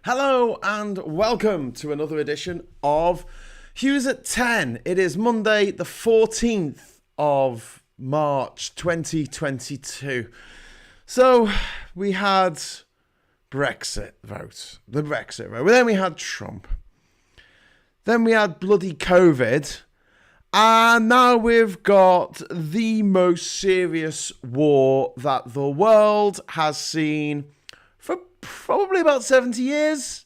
Hello and welcome to another edition of Hughes at 10. It is Monday, the 14th of March 2022. So we had the Brexit vote. Then we had Trump. Then we had bloody COVID. And now we've got the most serious war that the world has seen for probably about 70 years.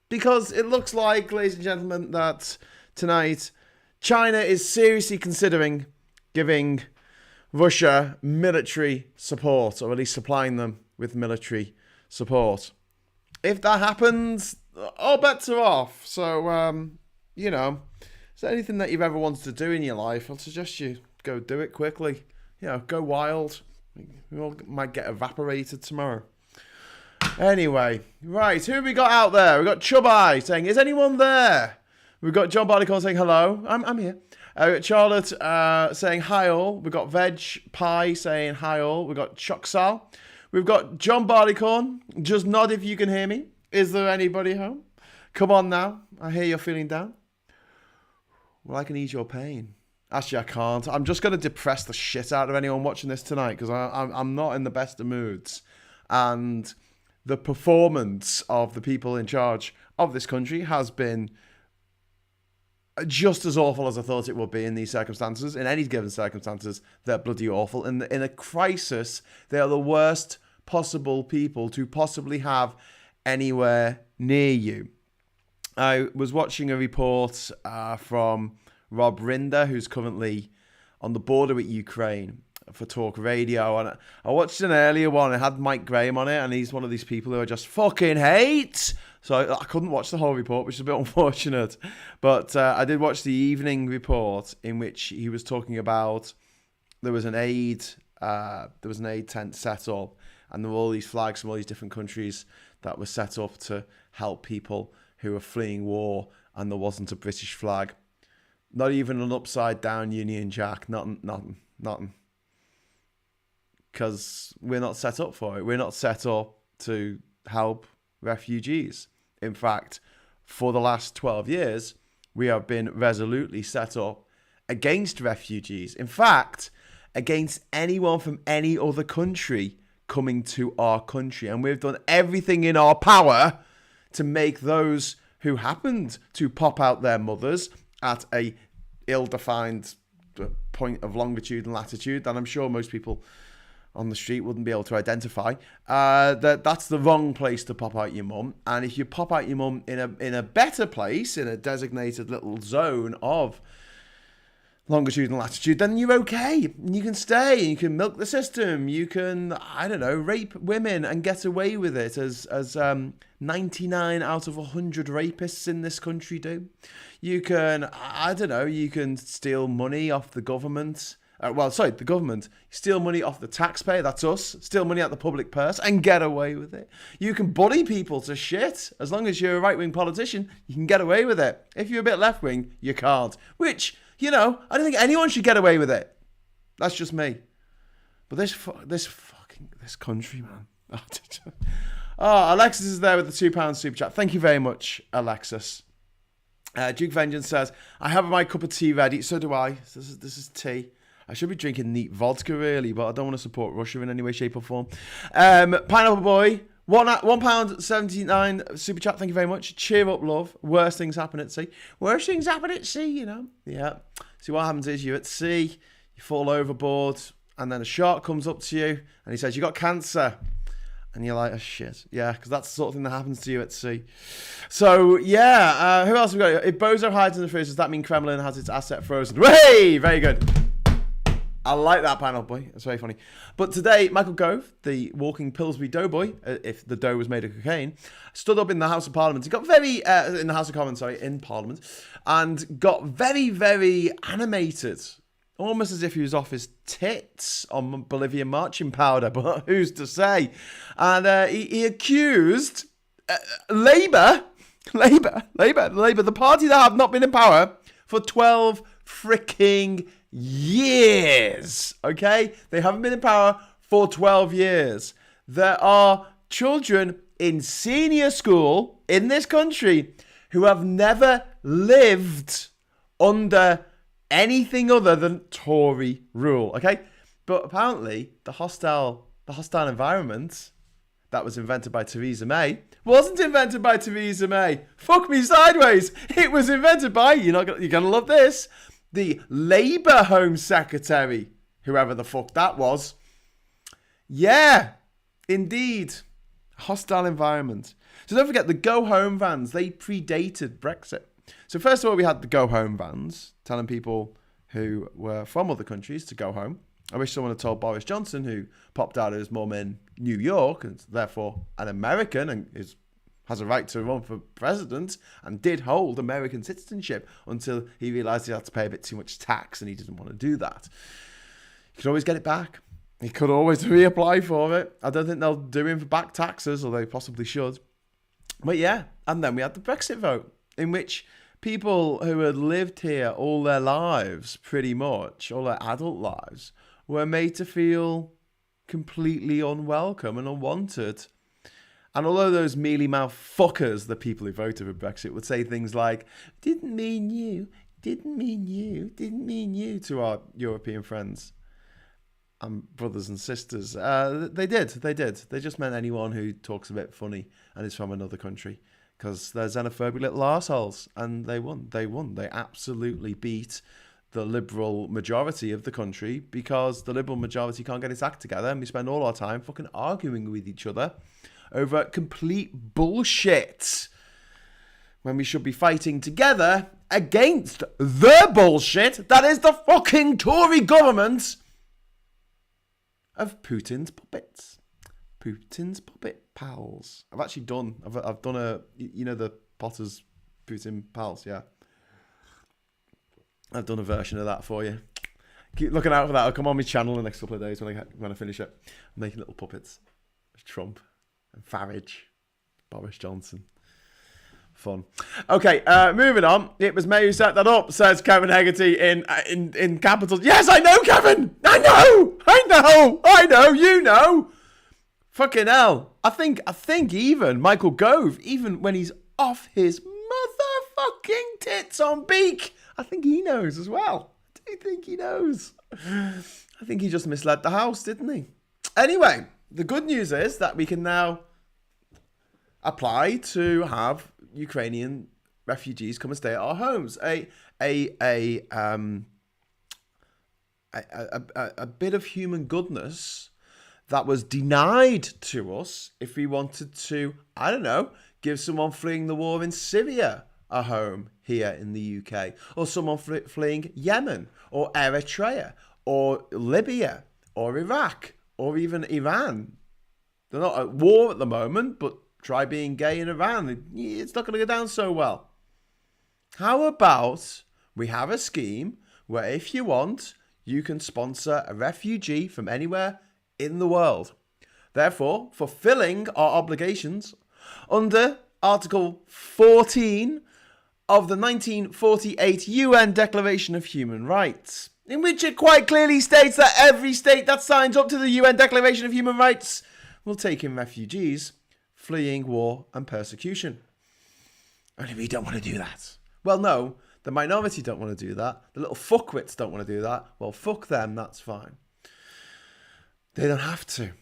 Because it looks like, ladies and gentlemen, that tonight China is seriously considering giving Russia military support, or at least supplying them with military support. If that happens, all bets are off. So, is there anything that you've ever wanted to do in your life? I'll suggest you go do it quickly. Go wild. We all might get evaporated tomorrow. Anyway, right, who have we got out there? We've got Chubby saying, is anyone there? We've got John Barleycorn saying, hello, I'm here. We've got Charlotte saying, hi all. We've got Veg Pie saying, hi all. We've got Choksal. We've got John Barleycorn. Just nod if you can hear me. Is there anybody home? Come on now. I hear you're feeling down. Well, I can ease your pain. Actually, I can't. I'm just going to depress the shit out of anyone watching this tonight because I'm not in the best of moods. And the performance of the people in charge of this country has been just as awful as I thought it would be in these circumstances. In any given circumstances, they're bloody awful. In a crisis, they are the worst possible people to possibly have anywhere near you. I was watching a report from Rob Rinder, who's currently on the border with Ukraine for Talk Radio. And I watched an earlier one. It had Mike Graham on it, and he's one of these people who I just fucking hate. So I couldn't watch the whole report, which is a bit unfortunate. But I did watch the evening report in which he was talking about there was an aid tent set up, and there were all these flags from all these different countries that were set up to help people who were fleeing war, and there wasn't a British flag. Not even an upside down Union Jack. Nothing. Because we're not set up for it. We're not set up to help refugees. In fact, for the last 12 years, we have been resolutely set up against refugees. In fact, against anyone from any other country coming to our country. And we've done everything in our power to make those who happened to pop out their mothers at a ill-defined point of longitude and latitude that I'm sure most people on the street wouldn't be able to identify, that's the wrong place to pop out your mum. And if you pop out your mum in a better place, in a designated little zone of longitude and latitude, then you're okay. You can stay, you can milk the system, you can, rape women and get away with it as 99 out of 100 rapists in this country do. You can, you can steal money off the government. The government. Steal money off the taxpayer, that's us. Steal money out the public purse and get away with it. You can bully people to shit. As long as you're a right-wing politician, you can get away with it. If you're a bit left-wing, you can't. Which, I don't think anyone should get away with it. That's just me. But this country, man. Oh, Alexis is there with the £2 super chat. Thank you very much, Alexis. Duke Vengeance says, I have my cup of tea ready. So do I. This is tea. I should be drinking neat vodka, really, but I don't want to support Russia in any way, shape, or form. Pineapple Boy, £1.79 super chat. Thank you very much. Cheer up, love. Worst things happen at sea. Worst things happen at sea, Yeah. See, what happens is you're at sea, you fall overboard, and then a shark comes up to you, and he says, you got cancer. And you're like, oh, shit. Yeah, because that's the sort of thing that happens to you at sea. So, yeah. Who else have we got? If Bozo hides in the freezer, does that mean Kremlin has its asset frozen? Hey! Very good. I like that, Pineapple Boy. It's very funny. But today, Michael Gove, the walking Pillsbury doughboy, if the dough was made of cocaine, stood up in the House of Parliament. He got very, in the House of Commons, in Parliament, and got very, very animated. Almost as if he was off his tits on Bolivian marching powder, but who's to say? And he accused Labour, the party that have not been in power for 12 freaking years, okay? They haven't been in power for 12 years. There are children in senior school in this country who have never lived under anything other than Tory rule, okay? But apparently, the hostile environment that was invented by Theresa May wasn't invented by Theresa May. Fuck me sideways. It was invented by, you're gonna love this, the Labour Home Secretary, whoever the fuck that was. Yeah, indeed. Hostile environment. So don't forget, the Go Home vans, they predated Brexit. So first of all, we had the Go Home vans, telling people who were from other countries to go home. I wish someone had told Boris Johnson, who popped out of his mum in New York, and therefore an American, and has a right to run for president, and did hold American citizenship until he realised he had to pay a bit too much tax, and he didn't want to do that. He could always get it back. He could always reapply for it. I don't think they'll do him for back taxes, or they possibly should. But yeah, and then we had the Brexit vote, in which people who had lived here all their lives, pretty much, all their adult lives, were made to feel completely unwelcome and unwanted. And although those mealy-mouthed fuckers, the people who voted for Brexit, would say things like, didn't mean you, didn't mean you, didn't mean you, to our European friends and brothers and sisters, they did. They just meant anyone who talks a bit funny and is from another country, because they're xenophobic little arseholes, and they won. They absolutely beat the liberal majority of the country, because the liberal majority can't get its act together, and we spend all our time fucking arguing with each other over complete bullshit, when we should be fighting together against the bullshit that is the fucking Tory government of Putin's puppets. Putin's puppet pals. I've actually done a, the Potter's Putin pals, yeah. I've done a version of that for you. Keep looking out for that. It'll come on my channel in the next couple of days when I finish it. I'm making little puppets. Trump and Farage, Boris Johnson. Fun. Okay, moving on. It was May who set that up, says Kevin Hegarty in capitals. Yes, I know, Kevin. I know. You know. Fucking hell. I think even Michael Gove, even when he's off his motherfucking tits on beak, I think he knows as well. I do think he knows. I think he just misled the House, didn't he? Anyway, the good news is that we can now apply to have Ukrainian refugees come and stay at our homes. A bit of human goodness that was denied to us if we wanted to, I don't know, give someone fleeing the war in Syria a home here in the UK, or someone fleeing Yemen or Eritrea or Libya or Iraq or even Iran. They're not at war at the moment, but try being gay in Iran. It's not going to go down so well. How about we have a scheme where if you want, you can sponsor a refugee from anywhere in the world, therefore fulfilling our obligations under Article 14 of the 1948 UN Declaration of Human Rights, in which it quite clearly states that every state that signs up to the UN Declaration of Human Rights will take in refugees fleeing war and persecution. Only we don't want to do that. Well, no, the minority don't want to do that. The little fuckwits don't want to do that. Well, fuck them, that's fine. They don't have to.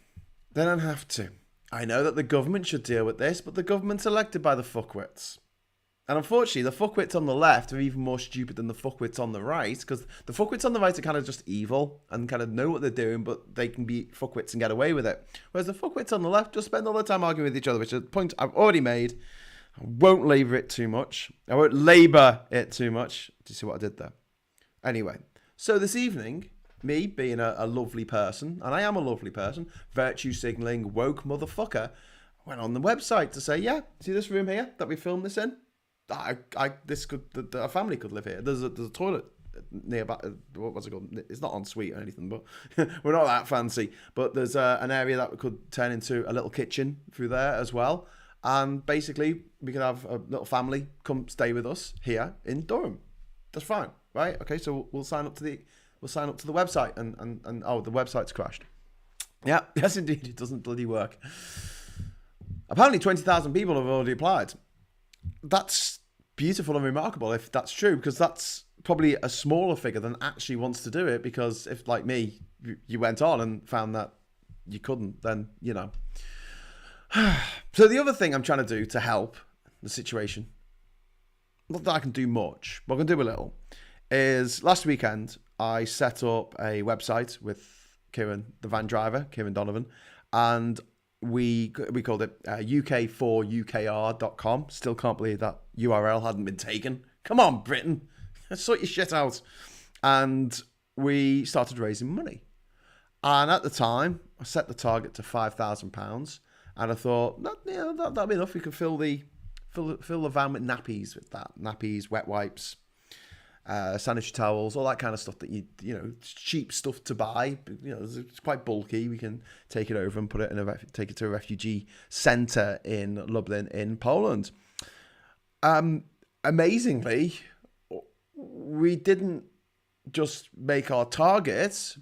They don't have to. I know that the government should deal with this, but the government's elected by the fuckwits. And unfortunately, the fuckwits on the left are even more stupid than the fuckwits on the right, because the fuckwits on the right are kind of just evil and kind of know what they're doing, but they can be fuckwits and get away with it. Whereas the fuckwits on the left just spend all the time arguing with each other, which is a point I've already made. I won't labour it too much. Do you see what I did there? Anyway, so this evening, me being a lovely person, and I am a lovely person, virtue signalling woke motherfucker, went on the website to say, yeah, see this room here that we filmed this in? A family could live here. There's a toilet nearby. What's it called? It's not en suite or anything, but we're not that fancy. But there's an area that could turn into a little kitchen through there as well. And basically, we could have a little family come stay with us here in Durham. That's fine, right? Okay, so we'll sign up to the website, and oh, the website's crashed. Yeah, yes indeed, it doesn't bloody work. Apparently 20,000 people have already applied. That's beautiful and remarkable if that's true, because that's probably a smaller figure than actually wants to do it, because if, like me, you went on and found that you couldn't, then, you know. So the other thing I'm trying to do to help the situation, not that I can do much, but I can do a little, is last weekend I set up a website with Kieran, the van driver, Kieran Donovan, and we called it UK4UKR.com. Still can't believe that URL hadn't been taken. Come on, Britain, sort your shit out. And we started raising money. And at the time, I set the target to £5,000, and I thought that'll be enough. We could fill the van with nappies with that. Nappies, wet wipes, sanitary towels, all that kind of stuff that you know, cheap stuff to buy. You know, it's quite bulky. We can take it over and put it take it to a refugee center in Lublin in Poland. Amazingly, we didn't just make our target.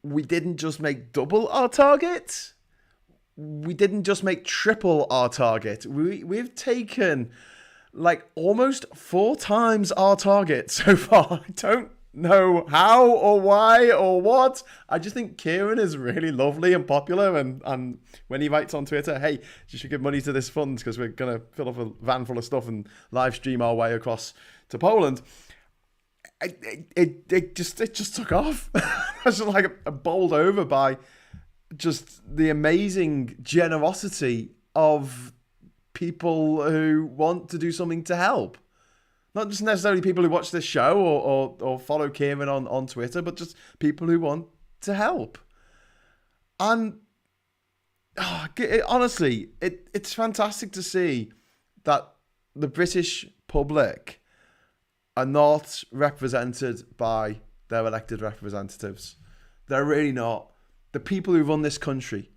We didn't just make double our target. We didn't just make triple our target. We've taken like almost 4 times our target so far. I don't know how or why or what. I just think Kieran is really lovely and popular, and when he writes on Twitter, hey, you should give money to this fund because we're going to fill up a van full of stuff and live stream our way across to Poland, it just took off. I was just like bowled over by just the amazing generosity of people who want to do something to help. Not just necessarily people who watch this show or follow Kieran on Twitter, but just people who want to help. And honestly, it's fantastic to see that the British public are not represented by their elected representatives. They're really not. The people who run this country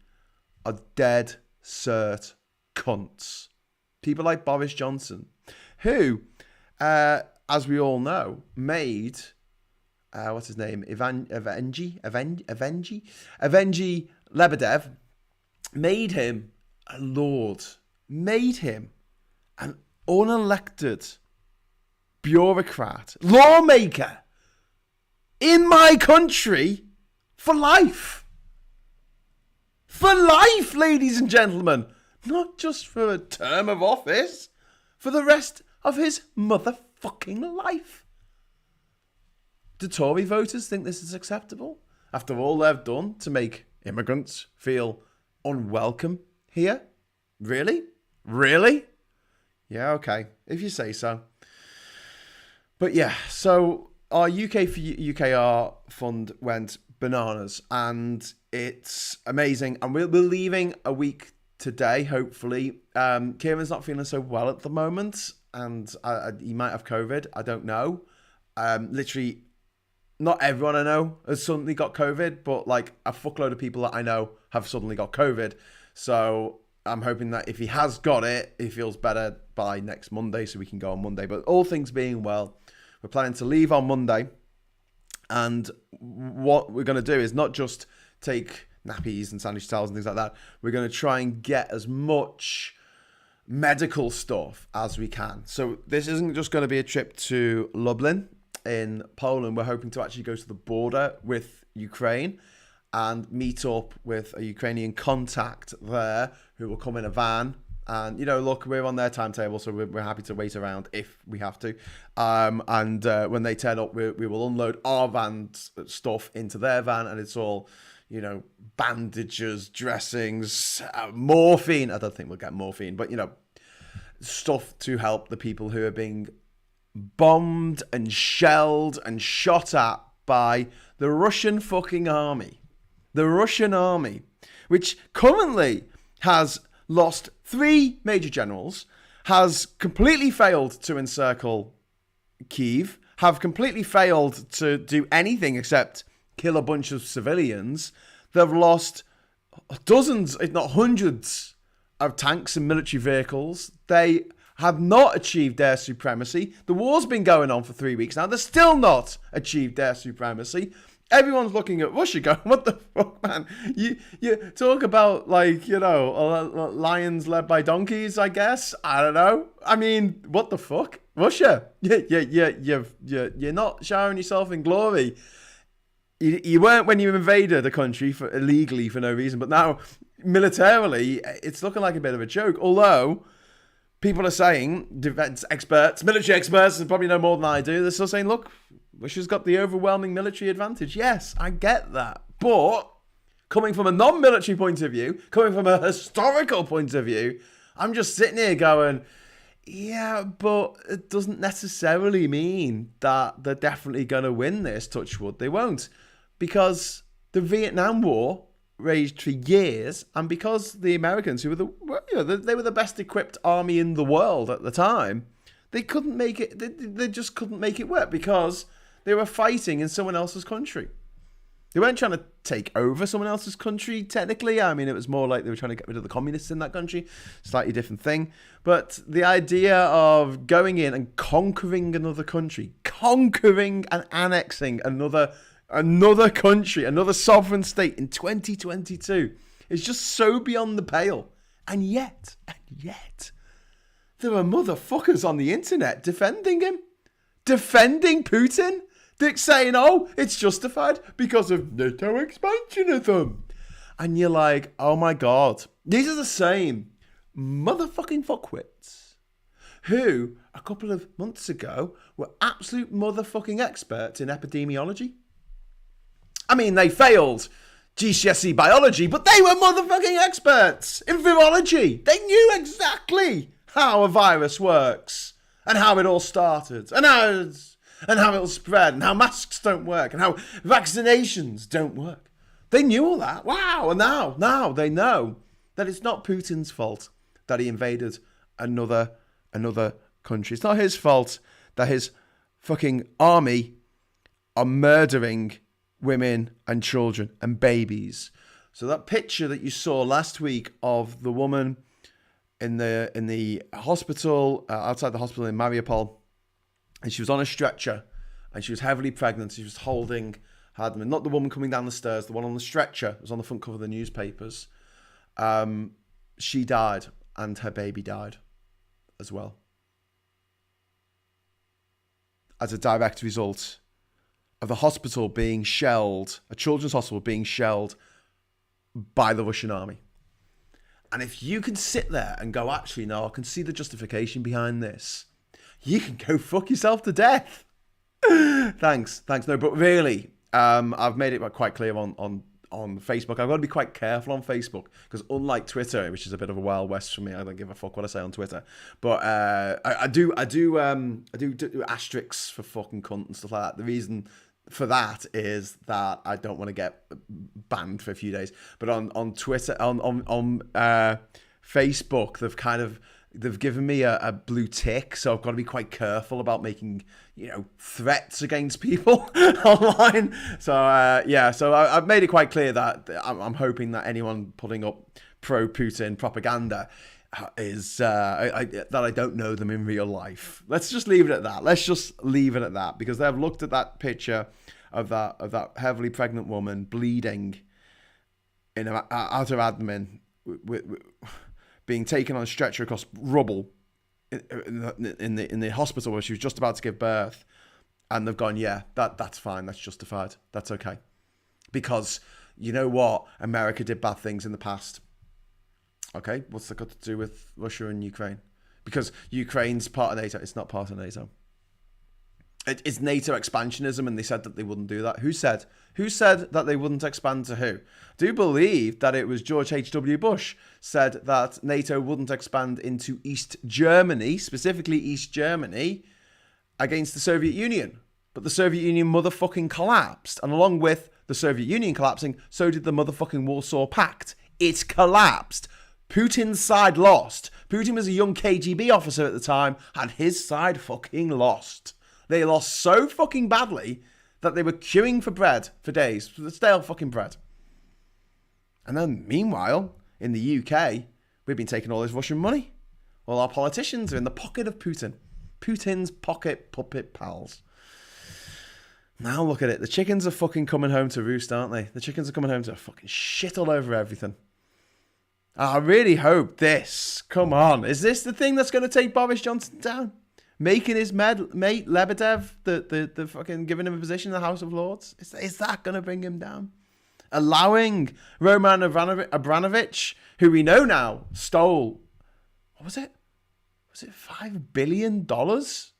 are dead cert cunts. People like Boris Johnson, who, as we all know, made, what's his name? Evgeny Lebedev, made him a lord, made him an unelected bureaucrat, lawmaker in my country for life. For life, ladies and gentlemen. Not just for a term of office, for the rest of his motherfucking life. Do Tory voters think this is acceptable? After all they've done to make immigrants feel unwelcome here? Really? Really? Yeah, okay, if you say so. But yeah, so our UK for UKR fund went bananas, and it's amazing. And we're leaving a week today, hopefully. Kieran's not feeling so well at the moment, and he might have COVID. I don't know. Literally, not everyone I know has suddenly got COVID, but like a fuckload of people that I know have suddenly got COVID. So I'm hoping that if he has got it, he feels better by next Monday, so we can go on Monday. But all things being well, we're planning to leave on Monday, and what we're going to do is not just take nappies and sandwich towels and things like that. We're going to try and get as much medical stuff as we can. So this isn't just going to be a trip to Lublin in Poland. We're hoping to actually go to the border with Ukraine and meet up with a Ukrainian contact there who will come in a van. And, you know, look, we're on their timetable, so we're happy to wait around if we have to. And when they turn up, we will unload our van stuff into their van, and it's all, you know, bandages, dressings, morphine. I don't think we'll get morphine, but, you know, stuff to help the people who are being bombed and shelled and shot at by the Russian fucking army. The Russian army, which currently has lost 3 major generals, has completely failed to encircle Kyiv, have completely failed to do anything except kill a bunch of civilians. They've lost dozens, if not hundreds, of tanks and military vehicles. They have not achieved air supremacy. The war's been going on for 3 weeks now. They've still not achieved air supremacy. Everyone's looking at Russia going, what the fuck, man? You talk about, like, you know, lions led by donkeys, I guess. I don't know. I mean, what the fuck? Russia, you're not showering yourself in glory. You weren't when you invaded a country illegally for no reason, but now militarily, it's looking like a bit of a joke. Although people are saying, defense experts, military experts, and probably know more than I do, they're still saying, look, Russia's got the overwhelming military advantage. Yes, I get that. But coming from a non-military point of view, coming from a historical point of view, I'm just sitting here going, yeah, but it doesn't necessarily mean that they're definitely going to win this, touch wood. They won't. Because the Vietnam War raged for years, and because the Americans, who were they were the best equipped army in the world at the time, they couldn't make it. They just couldn't make it work because they were fighting in someone else's country. They weren't trying to take over someone else's country, technically. I mean, it was more like they were trying to get rid of the communists in that country. Slightly different thing. But the idea of going in and conquering another country, conquering and annexing another country, another sovereign state in 2022 is just so beyond the pale. And yet, there are motherfuckers on the internet defending him. Defending Putin. They're saying, oh, it's justified because of NATO expansionism. And you're like, oh my God. These are the same motherfucking fuckwits who, a couple of months ago, were absolute motherfucking experts in epidemiology. I mean, they failed GCSE biology, but they were motherfucking experts in virology. They knew exactly how a virus works and how it all started and how it'll spread and how masks don't work and how vaccinations don't work. They knew all that. Wow. And now they know that it's not Putin's fault that he invaded another country. It's not his fault that his fucking army are murdering women and children and babies. So that picture that you saw last week of the woman in the hospital, outside the hospital in Mariupol, and she was on a stretcher and she was heavily pregnant. She was holding her, not the woman coming down the stairs, the one on the stretcher. It was on the front cover of the newspapers. She died and her baby died as well, as a direct result of the hospital being shelled, a children's hospital being shelled by the Russian army. And if you can sit there and go, actually, no, I can see the justification behind this, you can go fuck yourself to death. Thanks. No, but really, I've made it quite clear on Facebook. I've got to be quite careful on Facebook because unlike Twitter, which is a bit of a wild west for me, I don't give a fuck what I say on Twitter. But I do asterisks for fucking cunt and stuff like that. The reason for that is that I don't want to get banned for a few days. But on Twitter, on Facebook, they've given me a blue tick, so I've got to be quite careful about making, threats against people online. So I've made it quite clear that I'm hoping that anyone putting up pro-Putin propaganda is that I don't know them in real life. Let's just leave it at that. Because they've looked at that picture of that heavily pregnant woman bleeding in out her abdomen, being taken on a stretcher across rubble in the hospital where she was just about to give birth, and they've gone, yeah, that's fine, that's justified, that's okay, because you know what, America did bad things in the past. Okay, what's that got to do with Russia and Ukraine? Because Ukraine's part of NATO. It's not part of NATO. It's NATO expansionism, and they said that they wouldn't do that. Who said that they wouldn't expand to who? I do believe that it was George H.W. Bush said that NATO wouldn't expand into East Germany, specifically East Germany, against the Soviet Union. But the Soviet Union motherfucking collapsed. And along with the Soviet Union collapsing, so did the motherfucking Warsaw Pact. It collapsed. Putin's side lost. Putin was a young KGB officer at the time, and his side fucking lost. They lost so fucking badly that they were queuing for bread for days, for the stale fucking bread. And then, meanwhile, in the UK, we've been taking all this Russian money. All our politicians are in the pocket of Putin. Putin's pocket puppet pals. Now look at it. The chickens are fucking coming home to roost, aren't they? The chickens are coming home to fucking shit all over everything. I really hope this. Come on. Is this the thing that's going to take Boris Johnson down? Making his mate Lebedev the fucking giving him a position in the House of Lords? Is that going to bring him down? Allowing Roman Abramovich, who we know now stole, what was it? Was it $5 billion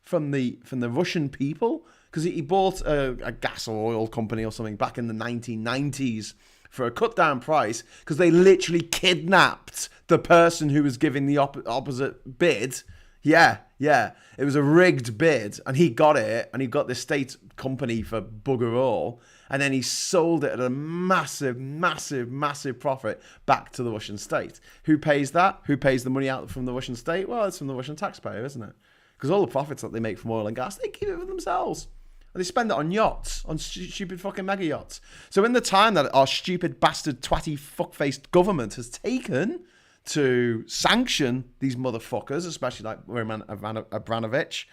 from the Russian people? Because he bought a gas or oil company or something back in the 1990s for a cut down price because they literally kidnapped the person who was giving the opposite bid. Yeah. It was a rigged bid and he got it and he got this state company for bugger all. And then he sold it at a massive, massive, massive profit back to the Russian state. Who pays that? Who pays the money out from the Russian state? Well, it's from the Russian taxpayer, isn't it? Because all the profits that they make from oil and gas, they keep it for themselves. And they spend it on yachts, on stupid fucking mega yachts. So in the time that our stupid bastard twatty fuck-faced government has taken to sanction these motherfuckers, especially like Roman Abramovich,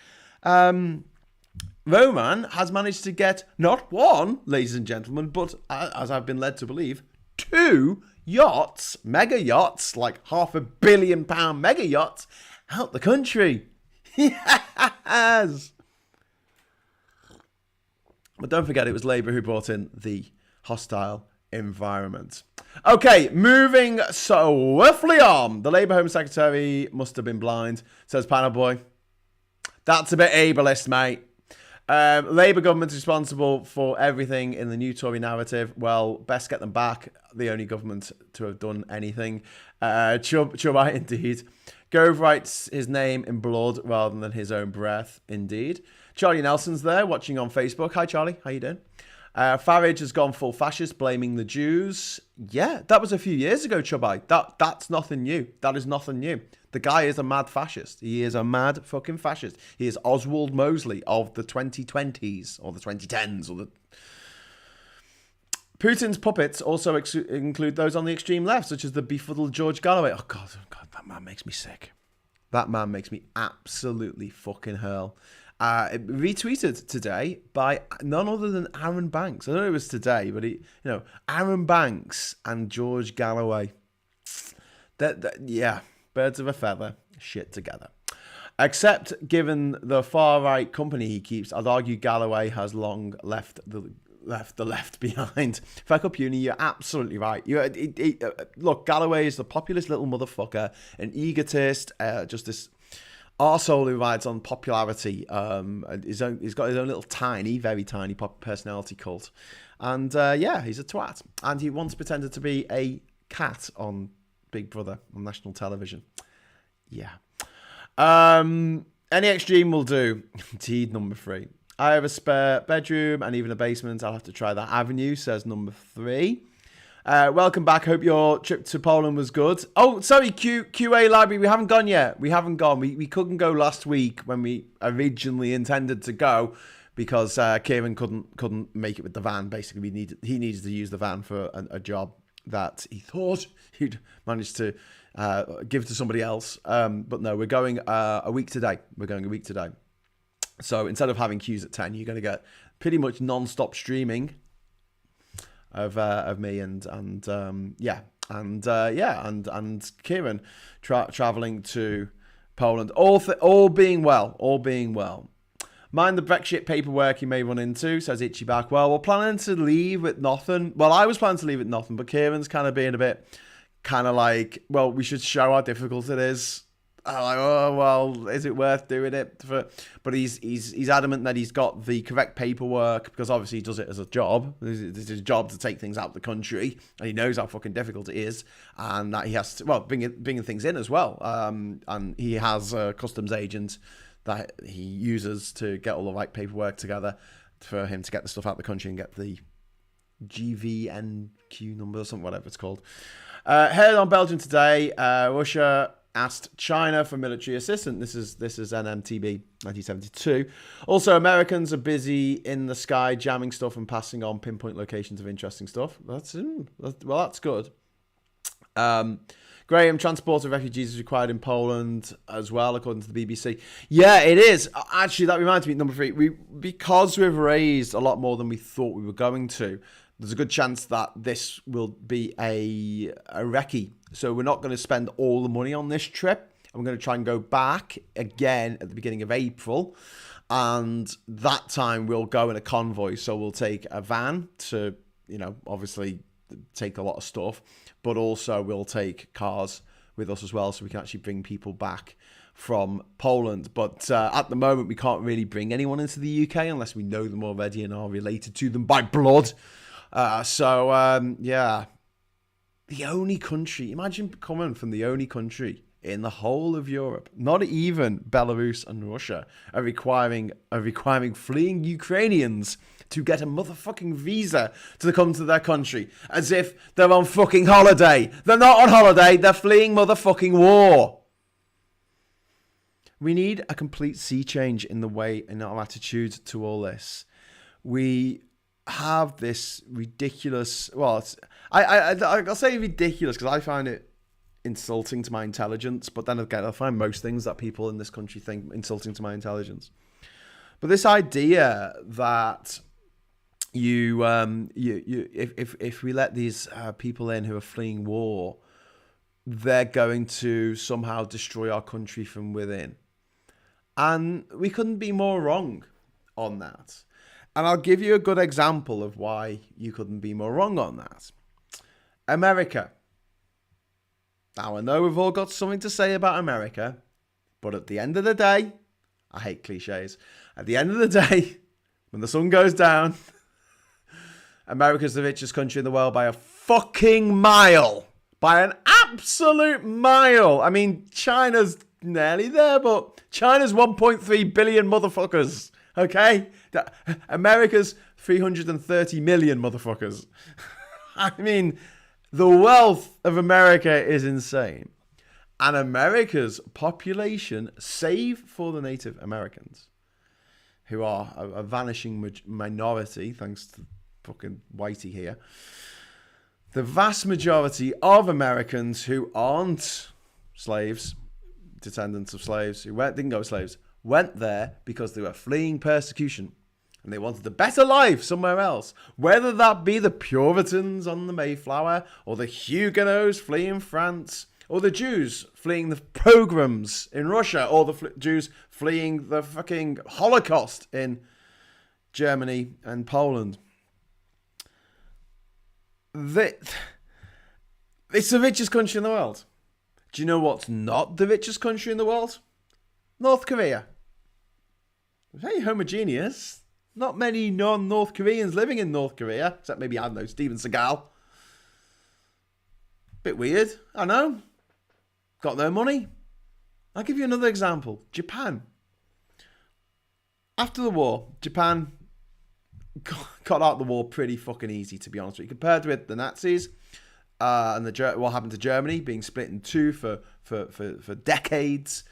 Roman has managed to get not one, ladies and gentlemen, but as I've been led to believe, 2 yachts, mega yachts, like £500 million mega yachts, out the country. Yes. But don't forget, it was Labour who brought in the hostile environment. Okay, moving swiftly on. The Labour Home Secretary must have been blind, says Panel Boy. That's a bit ableist, mate. Labour government is responsible for everything in the new Tory narrative. Well, best get them back. The only government to have done anything. Chubai, indeed. Gove writes his name in blood rather than his own breath, indeed. Charlie Nelson's there, watching on Facebook. Hi, Charlie. How you doing? Farage has gone full fascist, blaming the Jews. Yeah, that was a few years ago, Chubai. That's nothing new. That is nothing new. The guy is a mad fascist. He is a mad fucking fascist. He is Oswald Mosley of the 2020s or the 2010s or the... Putin's puppets also include those on the extreme left, such as the befuddled George Galloway. Oh, God, that man makes me sick. That man makes me absolutely fucking hurl. Retweeted today by none other than Aaron Banks. I don't know if it was today, but Aaron Banks and George Galloway. Yeah, birds of a feather, shit together. Except given the far right company he keeps, I'd argue Galloway has long left the left behind. Fuck up uni, you're absolutely right. Look, Galloway is the populist little motherfucker, an egotist, just this arsehole who rides on popularity. He's got his own little very tiny personality cult. And he's a twat. And he once pretended to be a cat on Big Brother on national television. Yeah. Any extreme will do. Indeed, number 3. I have a spare bedroom and even a basement. I'll have to try that avenue, says number 3. Welcome back. Hope your trip to Poland was good. Oh, sorry, QA Library. We haven't gone yet. We haven't gone. We couldn't go last week when we originally intended to go because Kieran couldn't make it with the van. Basically, he needed to use the van for a job that he thought he'd managed to give to somebody else. But no, we're going a week today. So instead of having Hughes at 10, you're going to get pretty much non-stop streaming of me and Kieran traveling to Poland. All being well. Mind the Brexit paperwork you may run into, says Itchy Back. Well, we're planning to leave with nothing. Well, I was planning to leave with nothing, but Kieran's kind of being a bit like, well, we should show how difficult it is. I'm like, oh, well, is it worth doing it? But he's adamant that he's got the correct paperwork because obviously he does it as a job. It's his job to take things out of the country, and he knows how fucking difficult it is, and that he has to, bringing things in as well. And he has a customs agent that he uses to get all the right paperwork together for him to get the stuff out of the country and get the GVNQ number or something, whatever it's called. Heard on Belgium today, Russia asked China for military assistance. This is NMTB 1972. Also, Americans are busy in the sky jamming stuff and passing on pinpoint locations of interesting stuff. That's good. Graham, transport of refugees is required in Poland as well, according to the BBC. Yeah, it is. Actually, that reminds me, number 3, because we've raised a lot more than we thought we were going to, there's a good chance that this will be a recce. So we're not going to spend all the money on this trip. I'm going to try and go back again at the beginning of April. And that time we'll go in a convoy. So we'll take a van to, obviously take a lot of stuff. But also we'll take cars with us as well, so we can actually bring people back from Poland. But at the moment, we can't really bring anyone into the UK unless we know them already and are related to them by blood. Yeah. The only country, imagine coming from the only country in the whole of Europe, not even Belarus and Russia, are requiring fleeing Ukrainians to get a motherfucking visa to come to their country, as if they're on fucking holiday. They're not on holiday, they're fleeing motherfucking war. We need a complete sea change in the way and our attitude to all this. We have this ridiculous, I'll say ridiculous because I find it insulting to my intelligence, but then again, I find most things that people in this country think insulting to my intelligence. But this idea that if we let these people in who are fleeing war, they're going to somehow destroy our country from within. And we couldn't be more wrong on that. And I'll give you a good example of why you couldn't be more wrong on that. America. Now, I know we've all got something to say about America, but at the end of the day, I hate cliches. At the end of the day, when the sun goes down, America's the richest country in the world by a fucking mile. By an absolute mile. I mean, China's nearly there, but China's 1.3 billion motherfuckers. Okay? America's 330 million motherfuckers. I mean, the wealth of America is insane. And America's population, save for the Native Americans, who are a vanishing minority, thanks to fucking Whitey here, the vast majority of Americans who aren't slaves, descendants of slaves, who didn't go slaves, went there because they were fleeing persecution and they wanted a better life somewhere else. Whether that be the Puritans on the Mayflower, or the Huguenots fleeing France, or the Jews fleeing the pogroms in Russia, or the Jews fleeing the fucking Holocaust in Germany and Poland. It's the richest country in the world. Do you know what's not the richest country in the world? North Korea. Very homogeneous. Not many non-North Koreans living in North Korea, except maybe, I don't know, Steven Seagal. Bit weird, I know. Got no money. I'll give you another example. Japan. After the war, Japan got out of the war pretty fucking easy, to be honest with you. Compared with the Nazis and what happened to Germany being split in two for decades,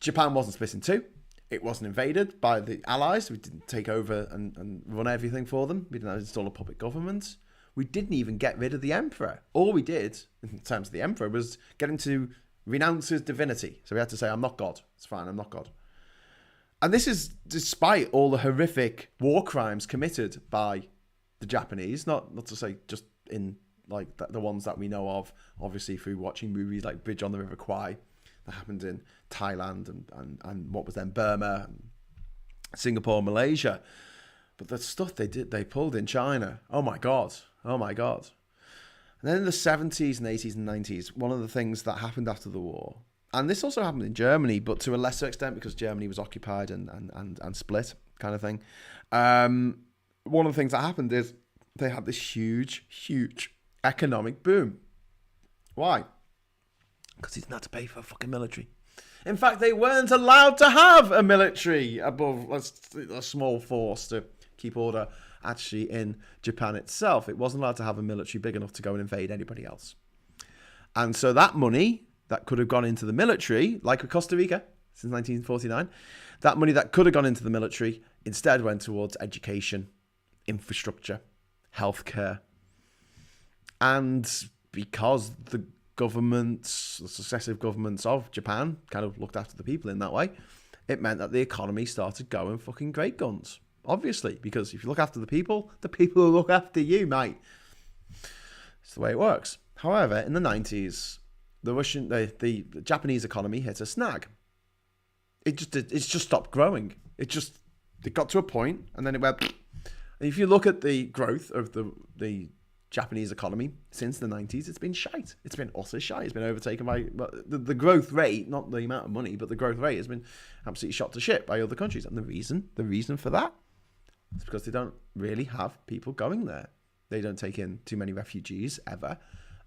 Japan wasn't split in two. It wasn't invaded by the Allies. We didn't take over and run everything for them. We didn't install a puppet government. We didn't even get rid of the emperor. All we did, in terms of the emperor, was get him to renounce his divinity. So we had to say, I'm not God. It's fine, I'm not God. And this is despite all the horrific war crimes committed by the Japanese. Not to say just in like the ones that we know of, obviously through watching movies like Bridge on the River Kwai, that happened in Thailand and what was then Burma, and Singapore, Malaysia. But the stuff they pulled in China, oh my God. And then in the 70s and 80s and 90s, one of the things that happened after the war, and this also happened in Germany, but to a lesser extent because Germany was occupied and split kind of thing. One of the things that happened is they had this huge economic boom. Why? Because he didn't have to pay for a fucking military. In fact, they weren't allowed to have a military above a small force to keep order actually in Japan itself. It wasn't allowed to have a military big enough to go and invade anybody else. And so that money that could have gone into the military, like with Costa Rica since 1949, that money that could have gone into the military instead went towards education, infrastructure, healthcare, and because the governments, the successive governments of Japan kind of looked after the people in that way, it meant that the economy started going fucking great guns. Obviously, because if you look after the people will look after you, mate. It's the way it works. However, in the 90s, the Japanese economy hit a snag. It just stopped growing. It got to a point, and then it went. And if you look at the growth of the Japanese economy since the 90s, it's been shite. It's been utter shite. It's been overtaken by the growth rate, not the amount of money, but the growth rate has been absolutely shot to shit by other countries. And the reason for that is because they don't really have people going there. They don't take in too many refugees ever.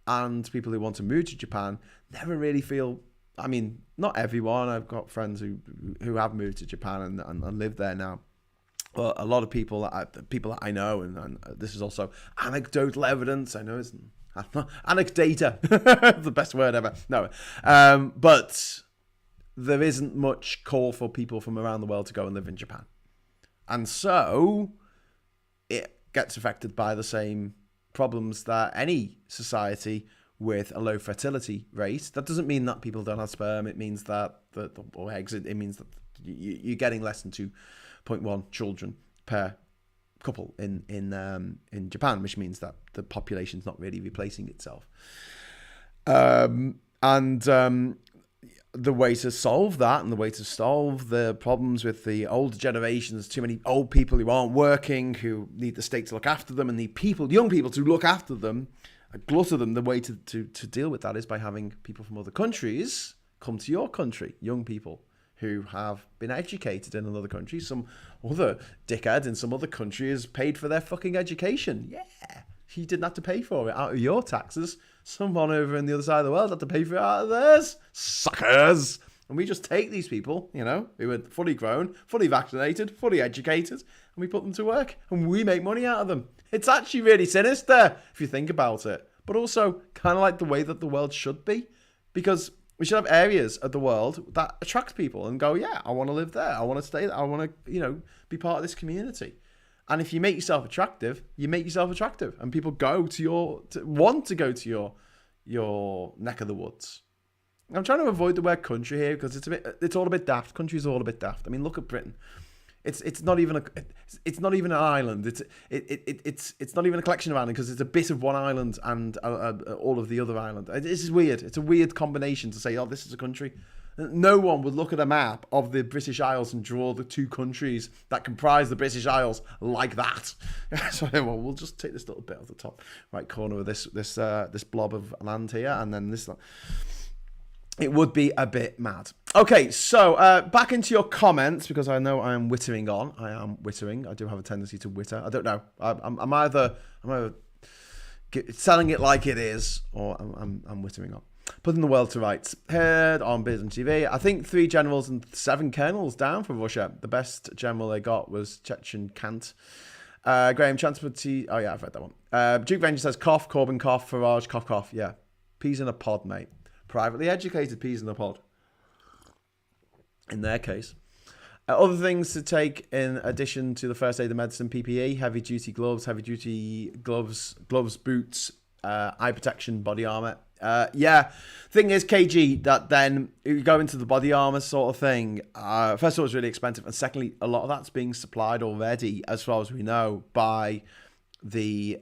And people who want to move to Japan never really feel, I mean, not everyone. I've got friends who have moved to Japan and live there now. But a lot of people that I know, and this is also anecdotal evidence. I know it's anecdata, the best word ever. No, but there isn't much call for people from around the world to go and live in Japan. And so it gets affected by the same problems that any society with a low fertility rate. That doesn't mean that people don't have sperm. It means that or eggs. It means that you're getting less than 2.1 children per couple in Japan, which means that the population's not really replacing itself. The way to solve that, and the way to solve the problems with the older generations, too many old people who aren't working, who need the state to look after them, and need young people to look after them, glut of them. The way to deal with that is by having people from other countries come to your country, young people who have been educated in another country. Some other dickhead in some other country has paid for their fucking education. Yeah, he didn't have to pay for it out of your taxes. Someone over in the other side of the world had to pay for it out of theirs. Suckers! And we just take these people, who are fully grown, fully vaccinated, fully educated, and we put them to work, and we make money out of them. It's actually really sinister, if you think about it. But also kind of like the way that the world should be. Because we should have areas of the world that attract people and go, yeah, I want to live there. I want to stay there. I want to, be part of this community. And if you make yourself attractive, you make yourself attractive, and people want to go to your neck of the woods. I'm trying to avoid the word country here because it's all a bit daft. Country's all a bit daft. I mean, look at Britain. It's not even an island. It's not even a collection of islands because it's a bit of one island and all of the other islands. This is weird. It's a weird combination to say, oh, this is a country. No one would look at a map of the British Isles and draw the two countries that comprise the British Isles like that. So we'll just take this little bit off the top right corner of this blob of land here, and then this. It would be a bit mad. Okay, so back into your comments, because I know I am wittering on. I am wittering. I do have a tendency to witter. I don't know. I'm either selling it like it is, or I'm wittering on. Putting the world to rights. Heard on Biz and TV. I think 3 generals and 7 colonels down for Russia. The best general they got was Chechen Kant. Graham Transporty. Oh, yeah, I've read that one. Duke Venture says, cough, Corbyn, cough, Farage, cough, cough. Yeah. Peas in a pod, mate. Privately educated peas in a pod. In their case. Other things to take in addition to the first aid and medicine, PPE, heavy-duty gloves, boots, eye protection, body armor. Thing is, KG, that then you go into the body armor sort of thing. First of all, it's really expensive, and secondly, a lot of that's being supplied already, as far as we know, by the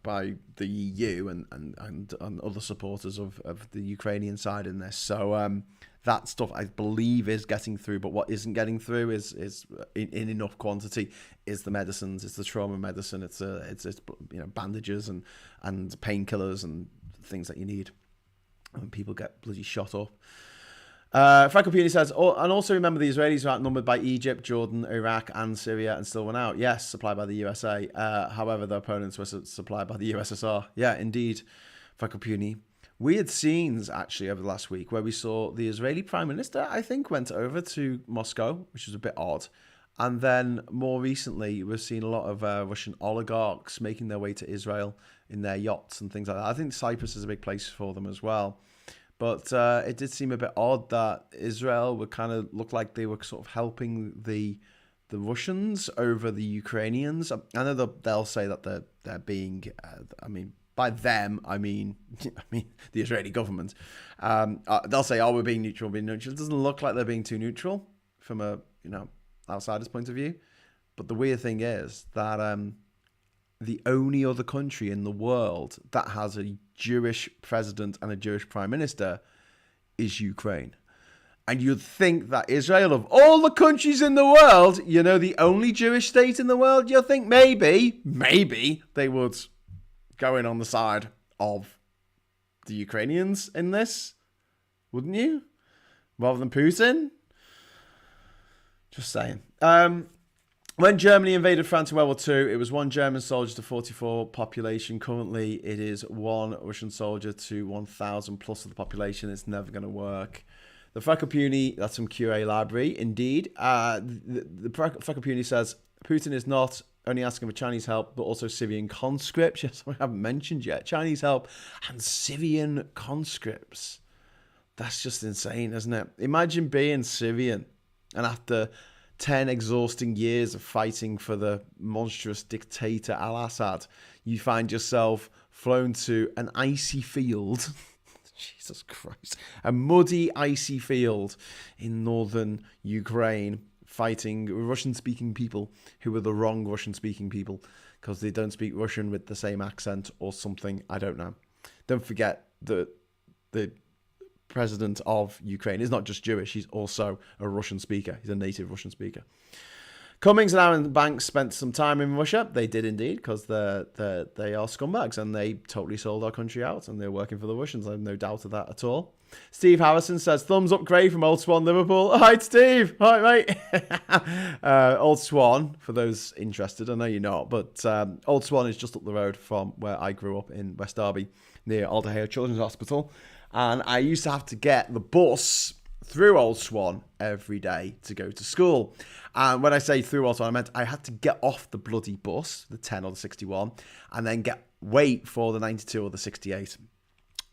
by the EU and other supporters of the Ukrainian side in this. So that stuff I believe is getting through, but what isn't getting through is in enough quantity is the medicines, it's the trauma medicine, it's bandages and painkillers and things that you need when people get bloody shot up. Franco Puni says, and also remember the Israelis are outnumbered by Egypt, Jordan, Iraq and Syria and still went out. Yes, supplied by the USA. However, their opponents were supplied by the USSR. Yeah, indeed, Franco Puni. Weird scenes, actually, over the last week where we saw the Israeli Prime Minister, I think, went over to Moscow, which was a bit odd. And then more recently, we've seen a lot of Russian oligarchs making their way to Israel in their yachts and things like that. I think Cyprus is a big place for them as well. But it did seem a bit odd that Israel would kind of look like they were sort of helping the Russians over the Ukrainians. I know they'll say that they're being, By them, I mean the Israeli government. They'll say, "Oh, we're being neutral, being neutral." It doesn't look like they're being too neutral from a outsider's point of view. But the weird thing is that the only other country in the world that has a Jewish president and a Jewish prime minister is Ukraine. And you'd think that Israel, of all the countries in the world, the only Jewish state in the world, you'd think maybe they would go in on the side of the Ukrainians in this, wouldn't you? Rather than Putin? Just saying. When Germany invaded France in World War II, it was 1 German soldier to 44 population. Currently, it is 1 Russian soldier to 1,000 plus of the population. It's never going to work. The Fracopuni, that's from QA Library, indeed. The Fracopuni says, Putin is not only asking for Chinese help, but also Syrian conscripts. Yes, I haven't mentioned yet. Chinese help and Syrian conscripts. That's just insane, isn't it? Imagine being Syrian and after 10 exhausting years of fighting for the monstrous dictator Al-Assad, you find yourself flown to an icy field. Jesus Christ. A muddy, icy field in northern Ukraine, fighting Russian-speaking people who are the wrong Russian-speaking people because they don't speak Russian with the same accent or something. I don't know. Don't forget that the president of Ukraine is not just Jewish, he's also a Russian speaker. He's a native Russian speaker. Cummings and Aaron Banks spent some time in Russia. They did indeed, because they are scumbags and they totally sold our country out and they're working for the Russians. I have no doubt of that at all. Steve Harrison says, thumbs up Craig from Old Swan, Liverpool. All right, Steve. All right, mate. Old Swan, for those interested, I know you're not, but Old Swan is just up the road from where I grew up in West Derby, near Alderhay Children's Hospital. And I used to have to get the bus through Old Swan every day to go to school. And when I say through Old Swan, I meant I had to get off the bloody bus, the 10 or the 61, and then wait for the 92 or the 68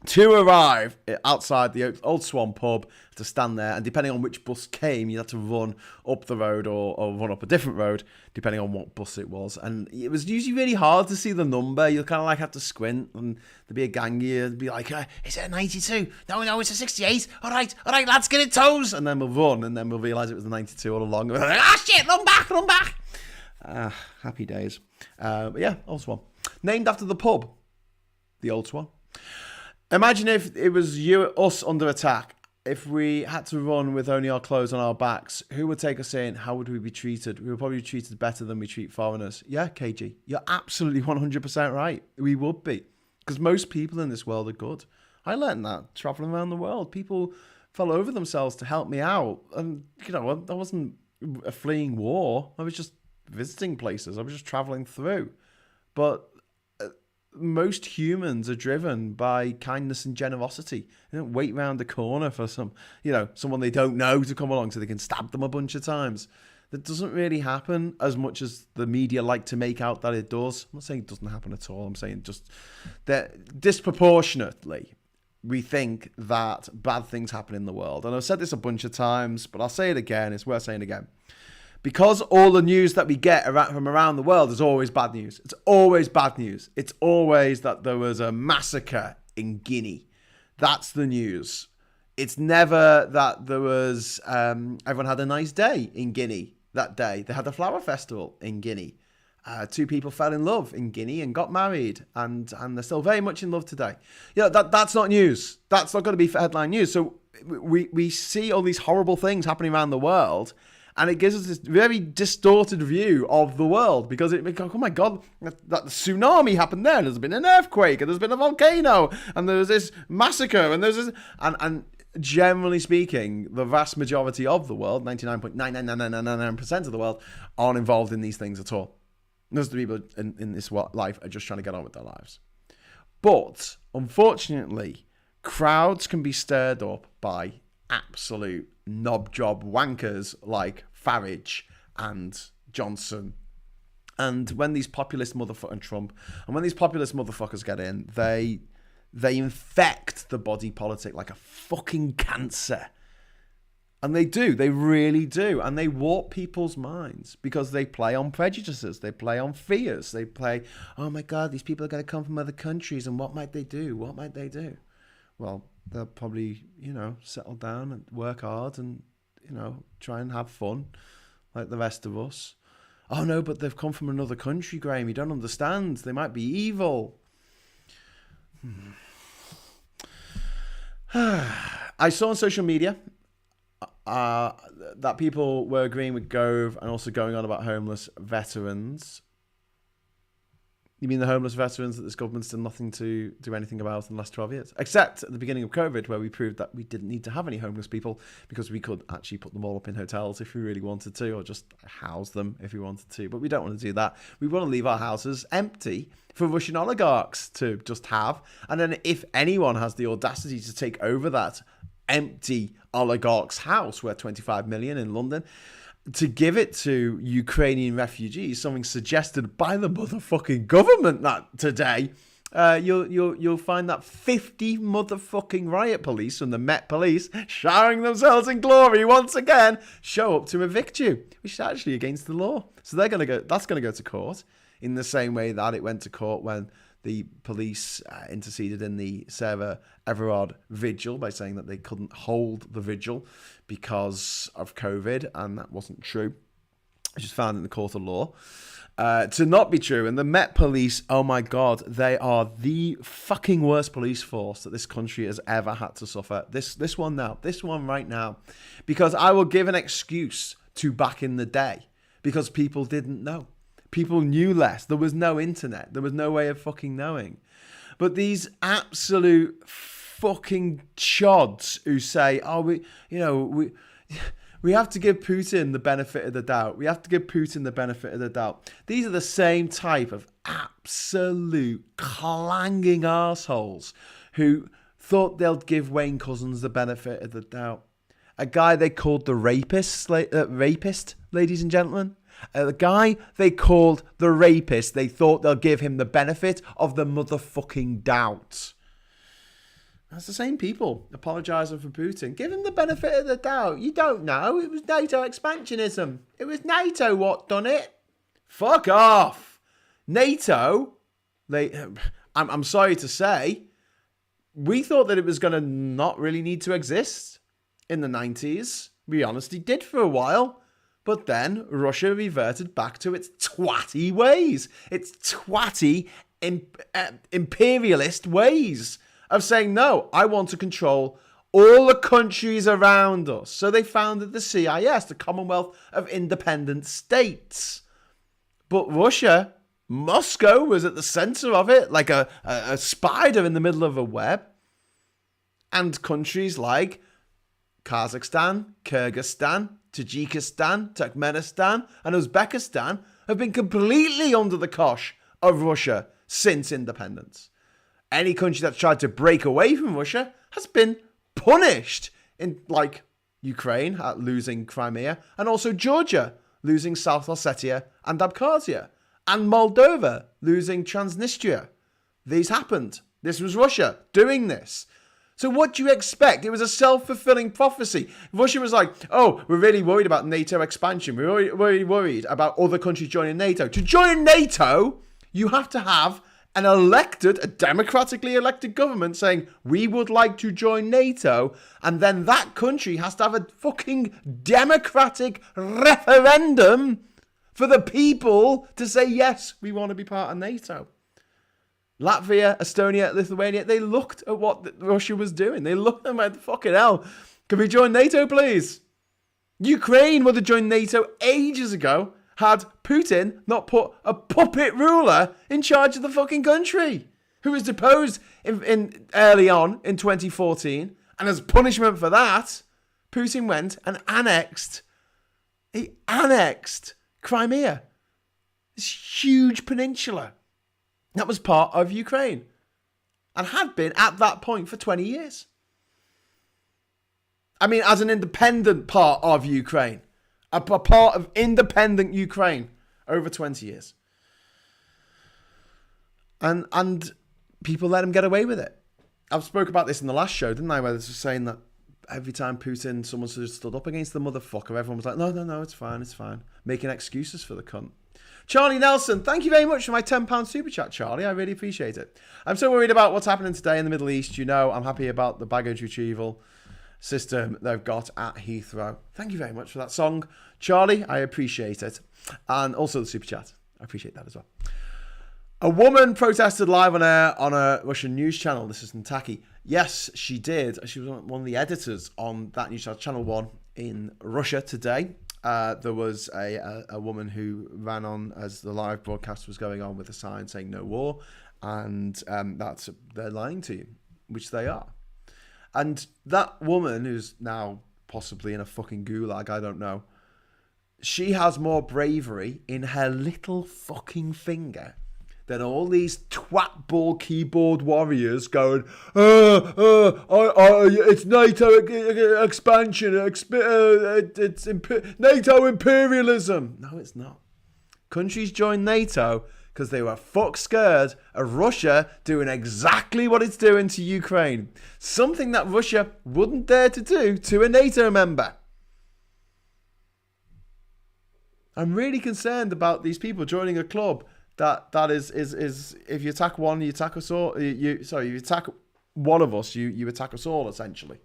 to arrive outside the Old Swan pub, to stand there. And depending on which bus came, you had to run up the road or run up a different road, depending on what bus it was. And it was usually really hard to see the number. You kind of have to squint, and there'd be a gang here, it'd be like, is it a 92? No, it's a 68. All right, lads, get it toes. And then we'll run, and then we'll realise it was the 92 all along. And we're like, shit, run back. Happy days. But yeah, Old Swan. Named after the pub, the Old Swan. Imagine if it was us under attack. If we had to run with only our clothes on our backs, who would take us in? How would we be treated? We would probably be treated better than we treat foreigners. Yeah, KG, you're absolutely 100% right. We would be. Because most people in this world are good. I learned that traveling around the world. People fell over themselves to help me out. And, I wasn't a fleeing war. I was just visiting places. I was just traveling through. But most humans are driven by kindness and generosity. They don't wait round the corner for someone they don't know to come along so they can stab them a bunch of times. That doesn't really happen as much as the media like to make out that it does. I'm not saying it doesn't happen at all. I'm saying just that disproportionately we think that bad things happen in the world. And I've said this a bunch of times, but I'll say it again. It's worth saying again. Because all the news that we get from around the world is always bad news. It's always bad news. It's always that there was a massacre in Guinea. That's the news. It's never that there was, everyone had a nice day in Guinea that day. They had a flower festival in Guinea. 2 people fell in love in Guinea and got married, and they're still very much in love today. That's not news. That's not going to be headline news. So we see all these horrible things happening around the world, and it gives us this very distorted view of the world, because oh my God, that tsunami happened there, and there's been an earthquake, and there's been a volcano, and there's this massacre, and there's this, and generally speaking, the vast majority of the world, 99.99999% of the world, aren't involved in these things at all. Most of the people in this life are just trying to get on with their lives. But, unfortunately, crowds can be stirred up by absolute knob job wankers like Farage and Johnson. And when these populist motherfuckers, Trump, and when these populist motherfuckers get in, they infect the body politic like a fucking cancer. And they do. They really do. And they warp people's minds because they play on prejudices. They play on fears. They play, oh my God, these people are going to come from other countries. And what might they do? What might they do? Well, they'll probably, settle down and work hard and, try and have fun like the rest of us. Oh no, but they've come from another country, Graham. You don't understand. They might be evil. I saw on social media that people were agreeing with Gove and also going on about homeless veterans. You mean the homeless veterans that this government's done nothing to do anything about in the last 12 years? Except at the beginning of COVID, where we proved that we didn't need to have any homeless people because we could actually put them all up in hotels if we really wanted to, or just house them if we wanted to. But we don't want to do that. We want to leave our houses empty for Russian oligarchs to just have. And then if anyone has the audacity to take over that empty oligarch's house worth 25 million in London, to give it to Ukrainian refugees, something suggested by the motherfucking government that today, you'll find that 50 motherfucking riot police from the Met Police, showering themselves in glory once again, show up to evict you, which is actually against the law. So that's gonna go to court in the same way that it went to court when the police interceded in the Sarah Everard vigil by saying that they couldn't hold the vigil because of COVID, and that wasn't true, which is found in the court of law to not be true. And the Met Police, oh my God, they are the fucking worst police force that this country has ever had to suffer. This one right now, because I will give an excuse to back in the day, because people didn't know. People knew less. There was no internet. There was no way of fucking knowing. But these absolute fucking chods who say, oh, we have to give Putin the benefit of the doubt. We have to give Putin the benefit of the doubt. These are the same type of absolute clanging arseholes who thought they'd give Wayne Couzens the benefit of the doubt. A guy they called the rapist, ladies and gentlemen. The guy they called the rapist, they thought they'll give him the benefit of the motherfucking doubt. That's the same people apologising for Putin. Give him the benefit of the doubt. You don't know. It was NATO expansionism. It was NATO what done it. Fuck off. NATO, I'm sorry to say, we thought that it was going to not really need to exist in the 90s. We honestly did for a while. But then Russia reverted back to its twatty ways, its twatty imperialist ways of saying, no, I want to control all the countries around us. So they founded the CIS, the Commonwealth of Independent States. But Russia, Moscow was at the center of it, like a spider in the middle of a web. And countries like Kazakhstan, Kyrgyzstan, Tajikistan, Turkmenistan, and Uzbekistan have been completely under the cosh of Russia since independence. Any country that's tried to break away from Russia has been punished, in like Ukraine losing Crimea, and also Georgia losing South Ossetia and Abkhazia, and Moldova losing Transnistria. These happened. This was Russia doing this. So what do you expect? It was a self-fulfilling prophecy. Russia was like, oh, we're really worried about NATO expansion. We're really worried about other countries joining NATO. To join NATO, you have to have a democratically elected government saying, we would like to join NATO. And then that country has to have a fucking democratic referendum for the people to say, yes, we want to be part of NATO. Latvia, Estonia, Lithuania, they looked at what Russia was doing. They looked and went, fucking hell, can we join NATO, please? Ukraine would have joined NATO ages ago had Putin not put a puppet ruler in charge of the fucking country, who was deposed in early on in 2014. And as punishment for that, Putin went and annexed Crimea, this huge peninsula that was part of Ukraine and had been at that point for 20 years. I mean, as an independent part of Ukraine, a part of independent Ukraine over 20 years. And people let him get away with it. I've spoke about this in the last show, didn't I? Where this was saying that every time someone stood up against the motherfucker, everyone was like, no, it's fine. Making excuses for the cunt. Charlie Nelson, thank you very much for my £10 super chat, Charlie. I really appreciate it. I'm so worried about what's happening today in the Middle East. I'm happy about the baggage retrieval system they've got at Heathrow. Thank you very much for that song, Charlie. I appreciate it. And also the super chat. I appreciate that as well. A woman protested live on air on a Russian news channel. This is Nataki. Yes, she did. She was one of the editors on that news channel, Channel 1 in Russia today. There was a woman who ran on as the live broadcast was going on with a sign saying no war. And they're lying to you, which they are. And that woman, who's now possibly in a fucking gulag, I don't know, she has more bravery in her little fucking finger than all these twat ball keyboard warriors going, it's NATO expansion, it's NATO imperialism. No, it's not. Countries joined NATO because they were fuck scared of Russia doing exactly what it's doing to Ukraine. Something that Russia wouldn't dare to do to a NATO member. I'm really concerned about these people joining a club that is if you attack one, you attack us all. You attack one of us, you attack us all, essentially.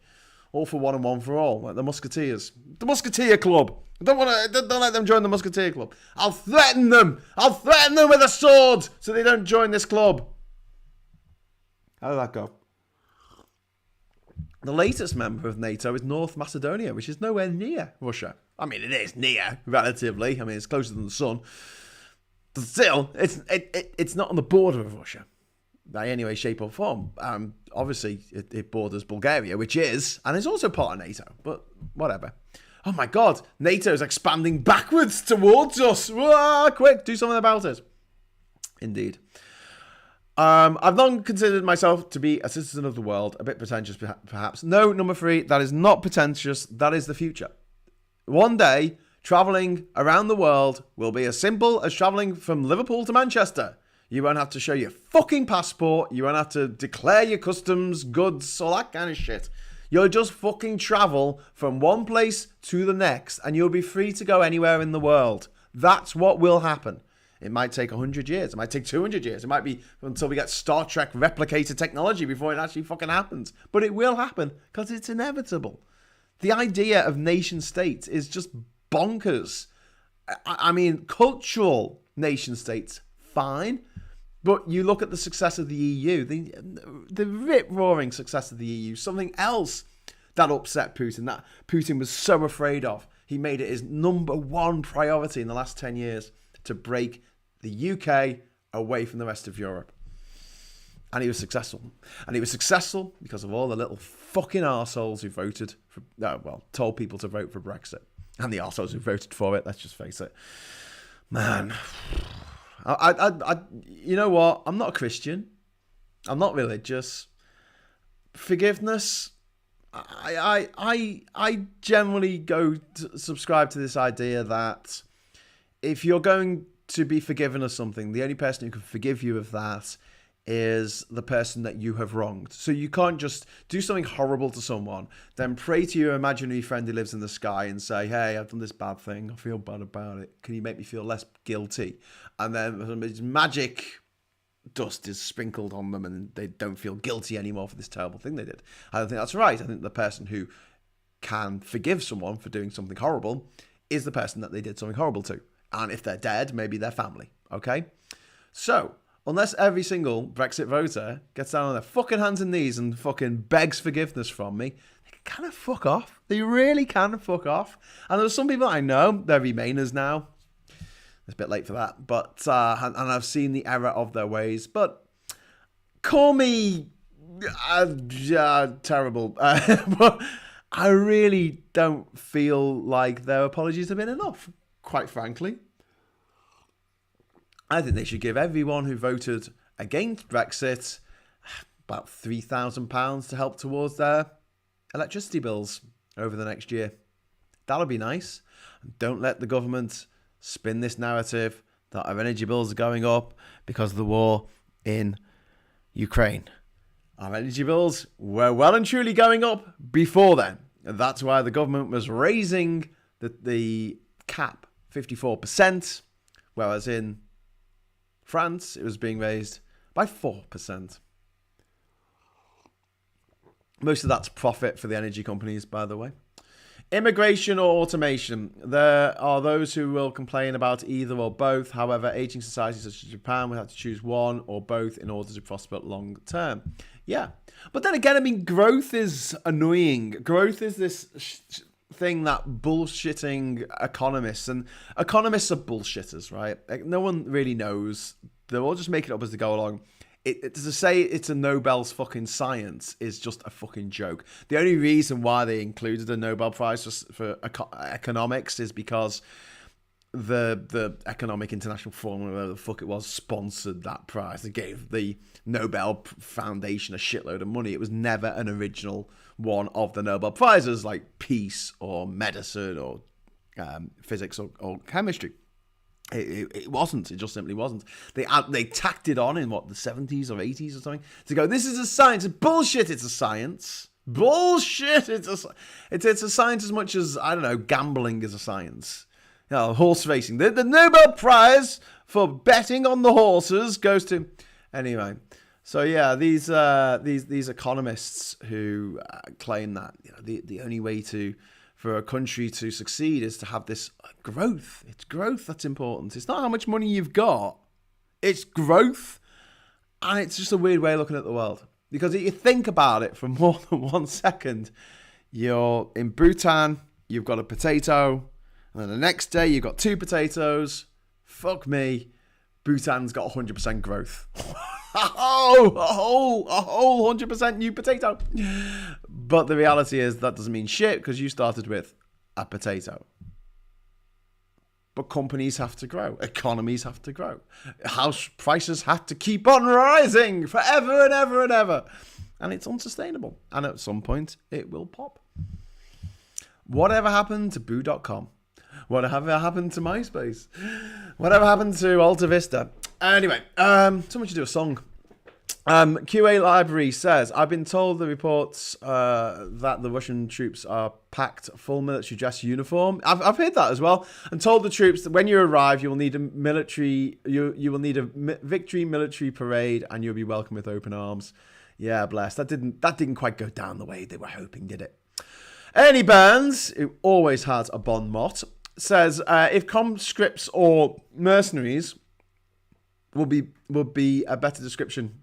All for one and one for all, like the Musketeers. The Musketeer Club. Don't let them join the Musketeer Club. I'll threaten them with a sword so they don't join this club. How did that go? The latest member of NATO is North Macedonia, which is nowhere near Russia. I mean, it is near, relatively. I mean, it's closer than the sun. But still, it's not on the border of Russia by any way, shape or form. Obviously, it borders Bulgaria, which is, and it's also part of NATO, but whatever. Oh my God, NATO is expanding backwards towards us. Whoa, quick, do something about it. Indeed. I've long considered myself to be a citizen of the world, a bit pretentious perhaps. No, number 3, that is not pretentious, that is the future. One day, travelling around the world will be as simple as travelling from Liverpool to Manchester. You won't have to show your fucking passport, you won't have to declare your customs, goods, all that kind of shit. You'll just fucking travel from one place to the next and you'll be free to go anywhere in the world. That's what will happen. It might take 100 years. It might take 200 years. It might be until we get Star Trek replicator technology before it actually fucking happens. But it will happen because it's inevitable. The idea of nation states is just bonkers. I mean, cultural nation states, fine. But you look at the success of the EU, the rip-roaring success of the EU, something else that upset Putin, that Putin was so afraid of. He made it his number 1 priority in the last 10 years to break the UK away from the rest of Europe. And he was successful. And he was successful because of all the little fucking arseholes who voted for, told people to vote for Brexit. And the arseholes who voted for it, let's just face it. Man, you know what? I'm not a Christian. I'm not religious. Forgiveness, I generally subscribe to this idea that if you're going to be forgiven of something, the only person who can forgive you of that is the person that you have wronged. So you can't just do something horrible to someone, then pray to your imaginary friend who lives in the sky and say, hey, I've done this bad thing. I feel bad about it. Can you make me feel less guilty? And then magic dust is sprinkled on them and they don't feel guilty anymore for this terrible thing they did. I don't think that's right. I think the person who can forgive someone for doing something horrible is the person that they did something horrible to. And if they're dead, maybe their family. Okay? So, unless every single Brexit voter gets down on their fucking hands and knees and fucking begs forgiveness from me, they can kind of fuck off. They really can fuck off. And there's some people I know, they're Remainers now. It's a bit late for that. But, and I've seen the error of their ways. But, call me terrible. But I really don't feel like their apologies have been enough, quite frankly. I think they should give everyone who voted against Brexit about £3,000 to help towards their electricity bills over the next year. That'll be nice. Don't let the government spin this narrative that our energy bills are going up because of the war in Ukraine. Our energy bills were well and truly going up before then. That's why the government was raising the cap 54%, whereas in France, it was being raised by 4%. Most of that's profit for the energy companies, by the way. Immigration or automation. There are those who will complain about either or both. However, aging societies such as Japan will have to choose one or both in order to prosper long term. Yeah. But then again, I mean, growth is annoying. Growth is this thing that bullshitting economists, and economists are bullshitters, right? Like, no one really knows. They're all just making it up as they go along. To say it's a Nobel's fucking science is just a fucking joke. The only reason why they included a Nobel Prize for economics is because the Economic International Forum, or whatever the fuck it was, sponsored that prize. They gave the Nobel Foundation a shitload of money. It was never an original one of the Nobel Prizes like peace or medicine or physics or chemistry. It wasn't. It just simply wasn't. They tacked it on in, what, the 70s or 80s or something, to go, this is a science. Bullshit, it's a science. Bullshit, it's a science as much as, I don't know, gambling is a science. You know, horse racing. The Nobel Prize for betting on the horses goes to... Anyway, so yeah, these economists who claim that, you know, the only way for a country to succeed is to have this growth. It's growth that's important. It's not how much money you've got. It's growth. And it's just a weird way of looking at the world. Because if you think about it for more than 1 second, you're in Bhutan, you've got a potato, and then the next day you've got 2 potatoes. Fuck me. Bhutan's got 100% growth. a whole 100% new potato. But the reality is that doesn't mean shit because you started with a potato. But companies have to grow. Economies have to grow. House prices have to keep on rising forever and ever and ever. And it's unsustainable. And at some point, it will pop. Whatever happened to Boo.com? Whatever happened to MySpace? Whatever happened to Alta Vista? Anyway, someone should do a song. QA Library says, I've been told the reports that the Russian troops are packed full military dress uniform. I've heard that as well. And told the troops that when you arrive, you will need a victory military parade, and you'll be welcomed with open arms. Yeah, bless. That didn't quite go down the way they were hoping, did it? Ernie Burns, who always has a bon mot, says if conscripts or mercenaries would be a better description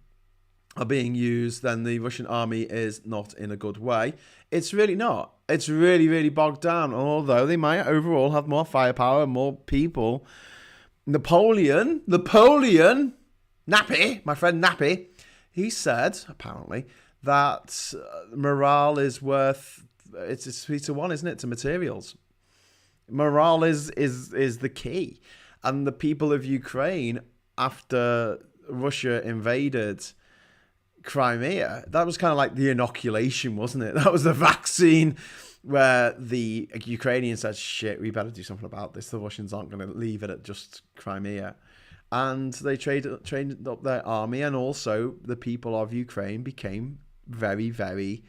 are being used, then the Russian army is not in a good way. It's really not. It's really, really bogged down. Although they might overall have more firepower, more people. Napoleon, Nappy, my friend Nappy, he said, apparently, that morale is worth, it's 3-1, isn't it, to materials. Morale is the key. And the people of Ukraine, after Russia invaded Crimea, that was kind of like the inoculation, wasn't it? That was the vaccine where the Ukrainians said, shit, we better do something about this. The Russians aren't going to leave it at just Crimea. And they trained up their army, and also the people of Ukraine became very, very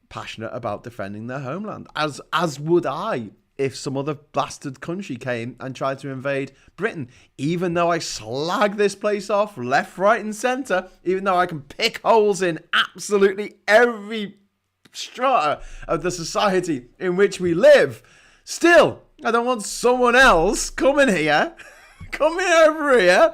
passionate about defending their homeland, as would I if some other bastard country came and tried to invade Britain. Even though I slag this place off left, right and centre, even though I can pick holes in absolutely every strata of the society in which we live, still, I don't want someone else coming over here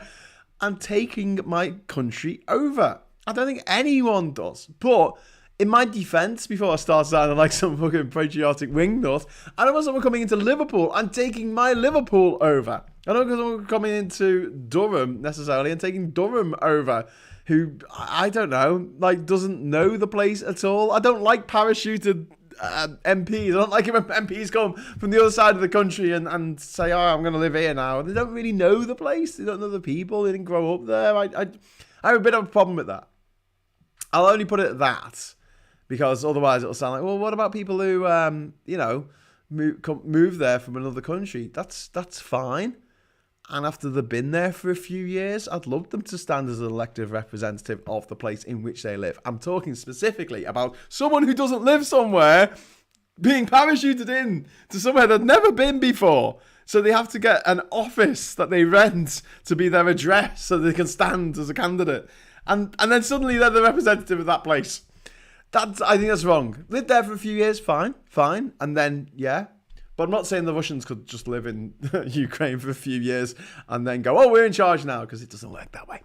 and taking my country over. I don't think anyone does. But in my defence, before I start sounding like some fucking patriotic wingnut, I don't want someone coming into Liverpool and taking my Liverpool over. I don't want someone coming into Durham necessarily and taking Durham over, who, I don't know, like doesn't know the place at all. I don't like parachuted MPs. I don't like it when MPs come from the other side of the country and say, oh, I'm going to live here now. They don't really know the place. They don't know the people. They didn't grow up there. I have a bit of a problem with that. I'll only put it at that, because otherwise it'll sound like, well, what about people who, move there from another country? That's fine. And after they've been there for a few years, I'd love them to stand as an elected representative of the place in which they live. I'm talking specifically about someone who doesn't live somewhere being parachuted in to somewhere they've never been before. So they have to get an office that they rent to be their address so they can stand as a candidate. And then suddenly they're the representative of that place. I think that's wrong. Lived there for a few years, fine. And then, yeah. But I'm not saying the Russians could just live in Ukraine for a few years and then go, oh, we're in charge now, because it doesn't work that way.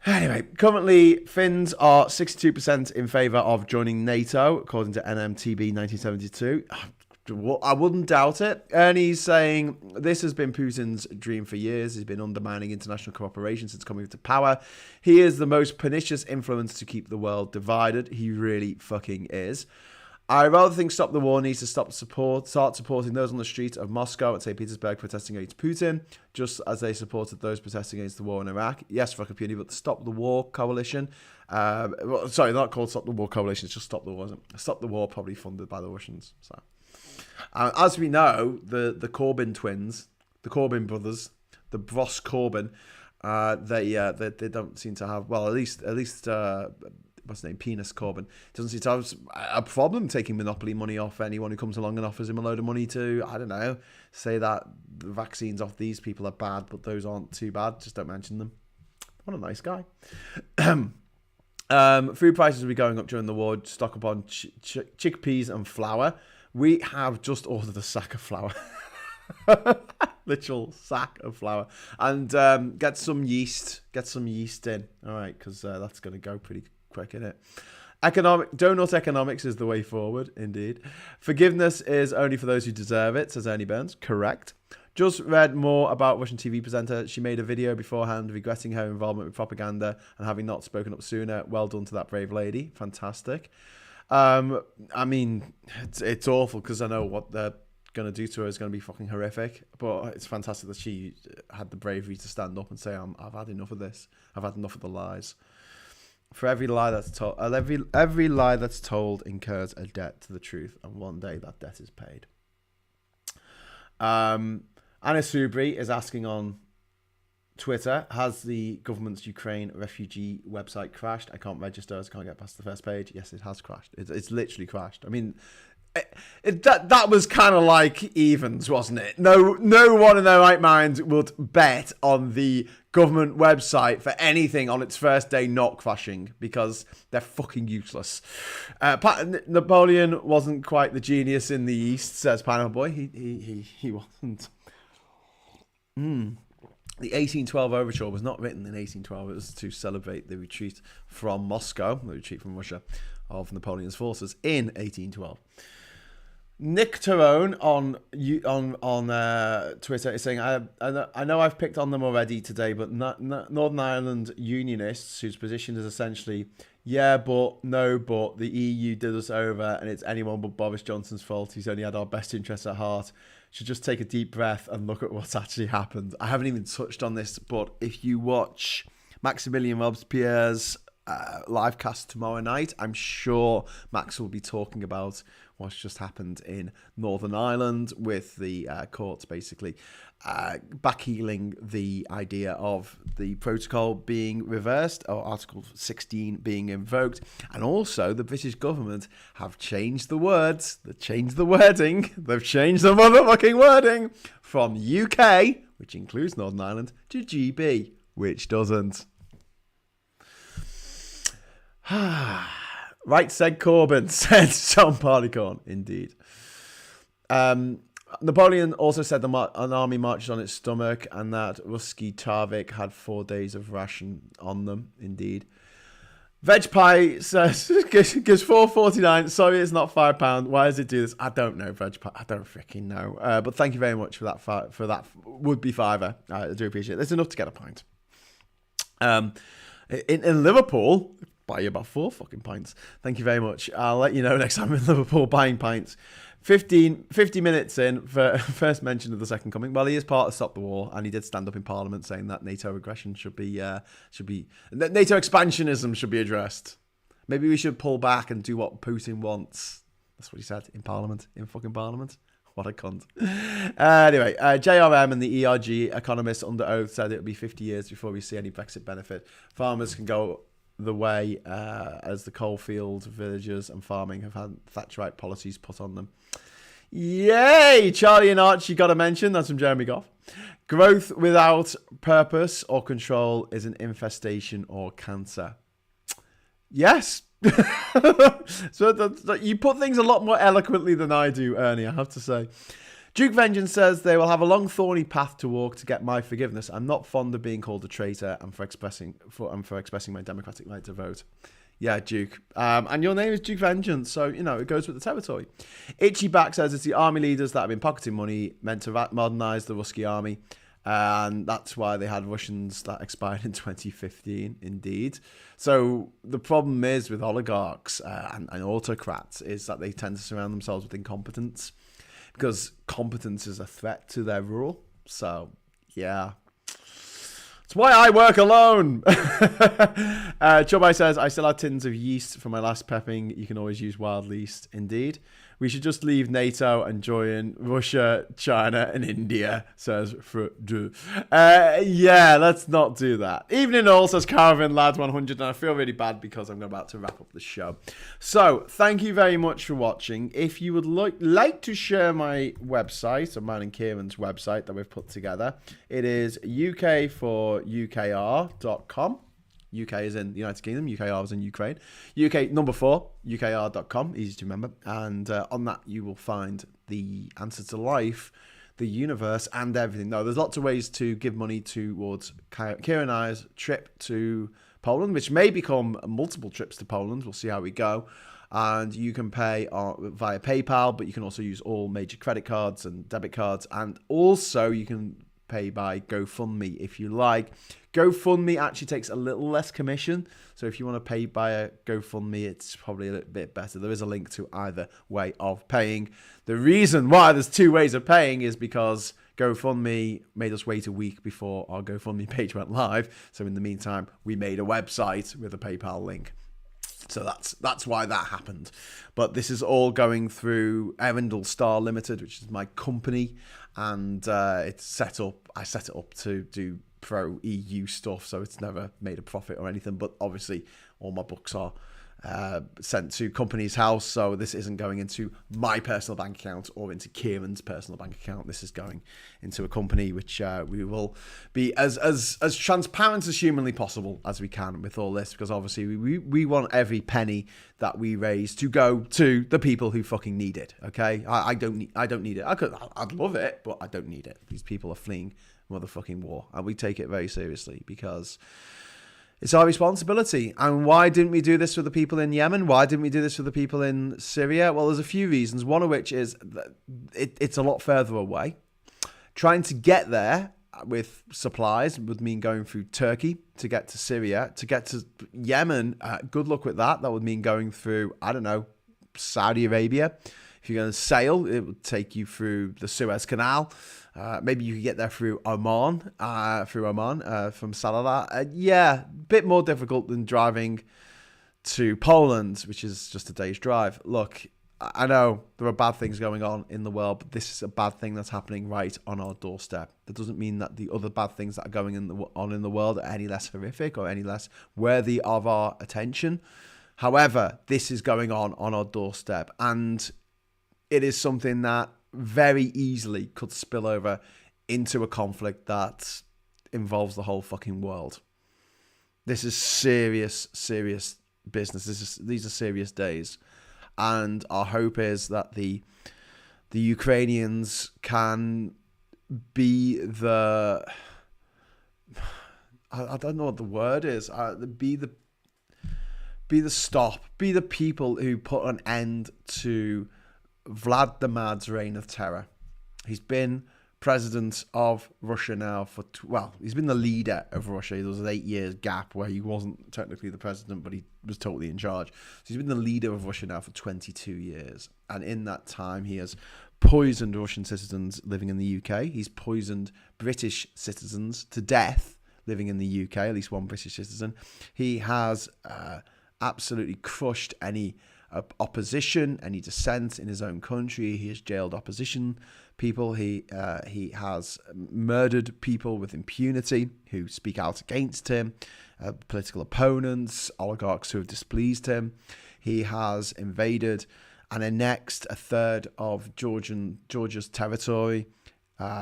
Anyway, currently Finns are 62% in favour of joining NATO, according to NMTB 1972. I wouldn't doubt it. Ernie's saying this has been Putin's dream for years. He's been undermining international cooperation since coming to power. He is the most pernicious influence to keep the world divided. He really fucking is. I rather think Stop the War needs to start supporting those on the streets of Moscow and St. Petersburg protesting against Putin, just as they supported those protesting against the war in Iraq. Yes, fuck a puny, but the Stop the War Coalition. Sorry, not called Stop the War Coalition, it's just Stop the War. Stop the War, probably funded by the Russians. So, as we know, the Corbyn twins, the Corbyn brothers, the Bros Corbyn, they don't seem to have, well, at least what's his name, Penis Corbyn, doesn't seem to have a problem taking monopoly money off anyone who comes along and offers him a load of money to, I don't know, say that the vaccines off these people are bad, but those aren't too bad. Just don't mention them. What a nice guy. Food prices will be going up during the war. Stock up on chickpeas and flour. We have just ordered a sack of flour. Literal sack of flour. And get some yeast. Get some yeast in. All right, because that's going to go pretty quick, isn't it? Donut economics is the way forward, indeed. Forgiveness is only for those who deserve it, says Ernie Burns. Correct. Just read more about Russian TV presenter. She made a video beforehand regretting her involvement with propaganda and having not spoken up sooner. Well done to that brave lady. Fantastic. I mean, it's awful because I know what they're going to do to her is going to be fucking horrific. But it's fantastic that she had the bravery to stand up and say, I've had enough of this. I've had enough of the lies. For every lie that's told, every lie that's told incurs a debt to the truth, and one day that debt is paid. Anna Subri is asking on Twitter, has the government's Ukraine refugee website crashed? I can't register, I can't get past the first page. Yes, it has crashed. It's literally crashed. I mean, that was kind of like evens, wasn't it? No one in their right mind would bet on the government website for anything on its first day not crashing because they're fucking useless. Napoleon wasn't quite the genius in the East, says Pineapple Boy. He wasn't. The 1812 overture was not written in 1812. It was to celebrate the retreat from Moscow, the retreat from Russia, of Napoleon's forces in 1812. Nick Tyrone on Twitter is saying, I know I've picked on them already today, but Northern Ireland unionists, whose position is essentially, yeah, but, no, but, the EU did us over and it's anyone but Boris Johnson's fault. He's only had our best interests at heart. Should just take a deep breath and look at what's actually happened. I haven't even touched on this, but if you watch Maximilian Robespierre's live cast tomorrow night, I'm sure Max will be talking about what's just happened in Northern Ireland with the courts basically backheeling the idea of the protocol being reversed or Article 16 being invoked, and also the British government have changed the words, they've changed the wording, they've changed the motherfucking wording from UK, which includes Northern Ireland, to GB, which doesn't. Right, said Corbyn, said John Barleycorn. Indeed. Napoleon also said an army marches on its stomach and that Ruski Tarvik had 4 days of ration on them. Indeed. Veg Pie says, gives $4.49. Sorry, it's not £5. Why does it do this? I don't know, Veg Pie. I don't freaking know. But thank you very much for that would-be fiver. I do appreciate it. There's enough to get a pint. In Liverpool, buy you about 4 fucking pints. Thank you very much. I'll let you know next time I'm in Liverpool buying pints. 50 minutes in for first mention of the Second Coming. Well, he is part of Stop the War, and he did stand up in Parliament saying that NATO aggression should be NATO expansionism should be addressed. Maybe we should pull back and do what Putin wants. That's what he said in Parliament, in fucking Parliament. What a cunt. Anyway, JRM and the ERG economists under oath said it would be 50 years before we see any Brexit benefit. Farmers can go the way as the coalfield villagers and farming have had Thatcherite policies put on them. Yay! Charlie and Arch, you got to mention. That's from Jeremy Goff. Growth without purpose or control is an infestation or cancer. Yes. So you put things a lot more eloquently than I do, Ernie, I have to say. Duke Vengeance says they will have a long, thorny path to walk to get my forgiveness. I'm not fond of being called a traitor and for expressing my democratic right to vote. Yeah, Duke. And your name is Duke Vengeance, so, you know, it goes with the territory. Itchy Back says it's the army leaders that have been pocketing money meant to modernise the Ruski army. And that's why they had Russians that expired in 2015, indeed. So the problem is with oligarchs and autocrats is that they tend to surround themselves with incompetence because competence is a threat to their rule. So, yeah. It's why I work alone. Chobai says, I still have tins of yeast from my last pepping. You can always use wild yeast. Indeed. We should just leave NATO and join Russia, China, and India, says Fredu. Yeah, let's not do that. Evening all, says Caravan Lad 100, and I feel really bad because I'm about to wrap up the show. So, thank you very much for watching. If you would like to share my website, or mine and Kieran's website that we've put together, it is UK4UKR.com. UK is in the United Kingdom, UKR is in Ukraine. UK number 4, UKR.com, easy to remember. And on that, you will find the answer to life, the universe, and everything. No, there's lots of ways to give money towards Kieran and I's trip to Poland, which may become multiple trips to Poland. We'll see how we go. And you can pay via PayPal, but you can also use all major credit cards and debit cards. And also, you can pay by GoFundMe if you like. GoFundMe actually takes a little less commission, so if you want to pay by a GoFundMe, it's probably a little bit better. There is a link to either way of paying. The reason why there's two ways of paying is because GoFundMe made us wait a week before our GoFundMe page went live, so in the meantime, we made a website with a PayPal link. So that's why that happened. But this is all going through Arundel Star Limited, which is my company, and it's set up. I set it up to do pro EU stuff, so it's never made a profit or anything. But obviously, all my books are sent to company's house, so this isn't going into my personal bank account or into Kieran's personal bank account. This is going into a company which we will be as transparent as humanly possible as we can with all this, because obviously we want every penny that we raise to go to the people who fucking need it. Okay, I don't need it. I'd love it, but I don't need it. These people are fleeing motherfucking war, and we take it very seriously because it's our responsibility. And why didn't we do this for the people in Yemen? Why didn't we do this for the people in Syria? Well, there's a few reasons. One of which is that it's a lot further away. Trying to get there with supplies would mean going through Turkey to get to Syria. To get to Yemen, good luck with that. That would mean going through, I don't know, Saudi Arabia. If you're going to sail, it would take you through the Suez Canal. Maybe you could get there through Oman, from Salalah. Yeah, a bit more difficult than driving to Poland, which is just a day's drive. Look, I know there are bad things going on in the world, but this is a bad thing that's happening right on our doorstep. That doesn't mean that the other bad things that are going on in the world are any less horrific or any less worthy of our attention. However, this is going on our doorstep, and it is something that very easily could spill over into a conflict that involves the whole fucking world. This is serious, serious business. These are serious days. And our hope is that the Ukrainians can be the... I don't know what the word is. Be the stop. Be the people who put an end to Vlad the Mad's reign of terror. He's been president of Russia now he's been the leader of Russia. There was an 8 years gap where he wasn't technically the president, but he was totally in charge. So he's been the leader of Russia now for 22 years. And in that time, he has poisoned Russian citizens living in the UK. He's poisoned British citizens to death living in the UK, at least one British citizen. He has absolutely crushed any opposition, any dissent in his own country. He has jailed opposition people. He has murdered people with impunity who speak out against him, political opponents, oligarchs who have displeased him. He has invaded and annexed a third of Georgia's territory.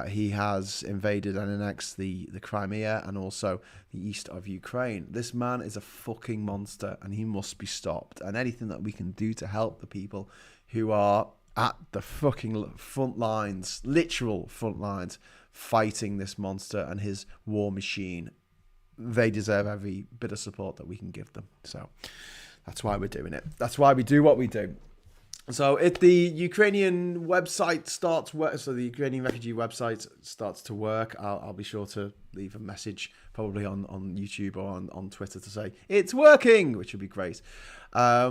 He has invaded and annexed the Crimea and also the east of Ukraine. This man is a fucking monster and he must be stopped. And anything that we can do to help the people who are at the fucking front lines, literal front lines, fighting this monster and his war machine, they deserve every bit of support that we can give them. So that's why we're doing it. That's why we do what we do. So if the Ukrainian website starts work, so the Ukrainian refugee website starts to work, I'll be sure to leave a message probably on YouTube or on Twitter to say it's working, which would be great. Yeah,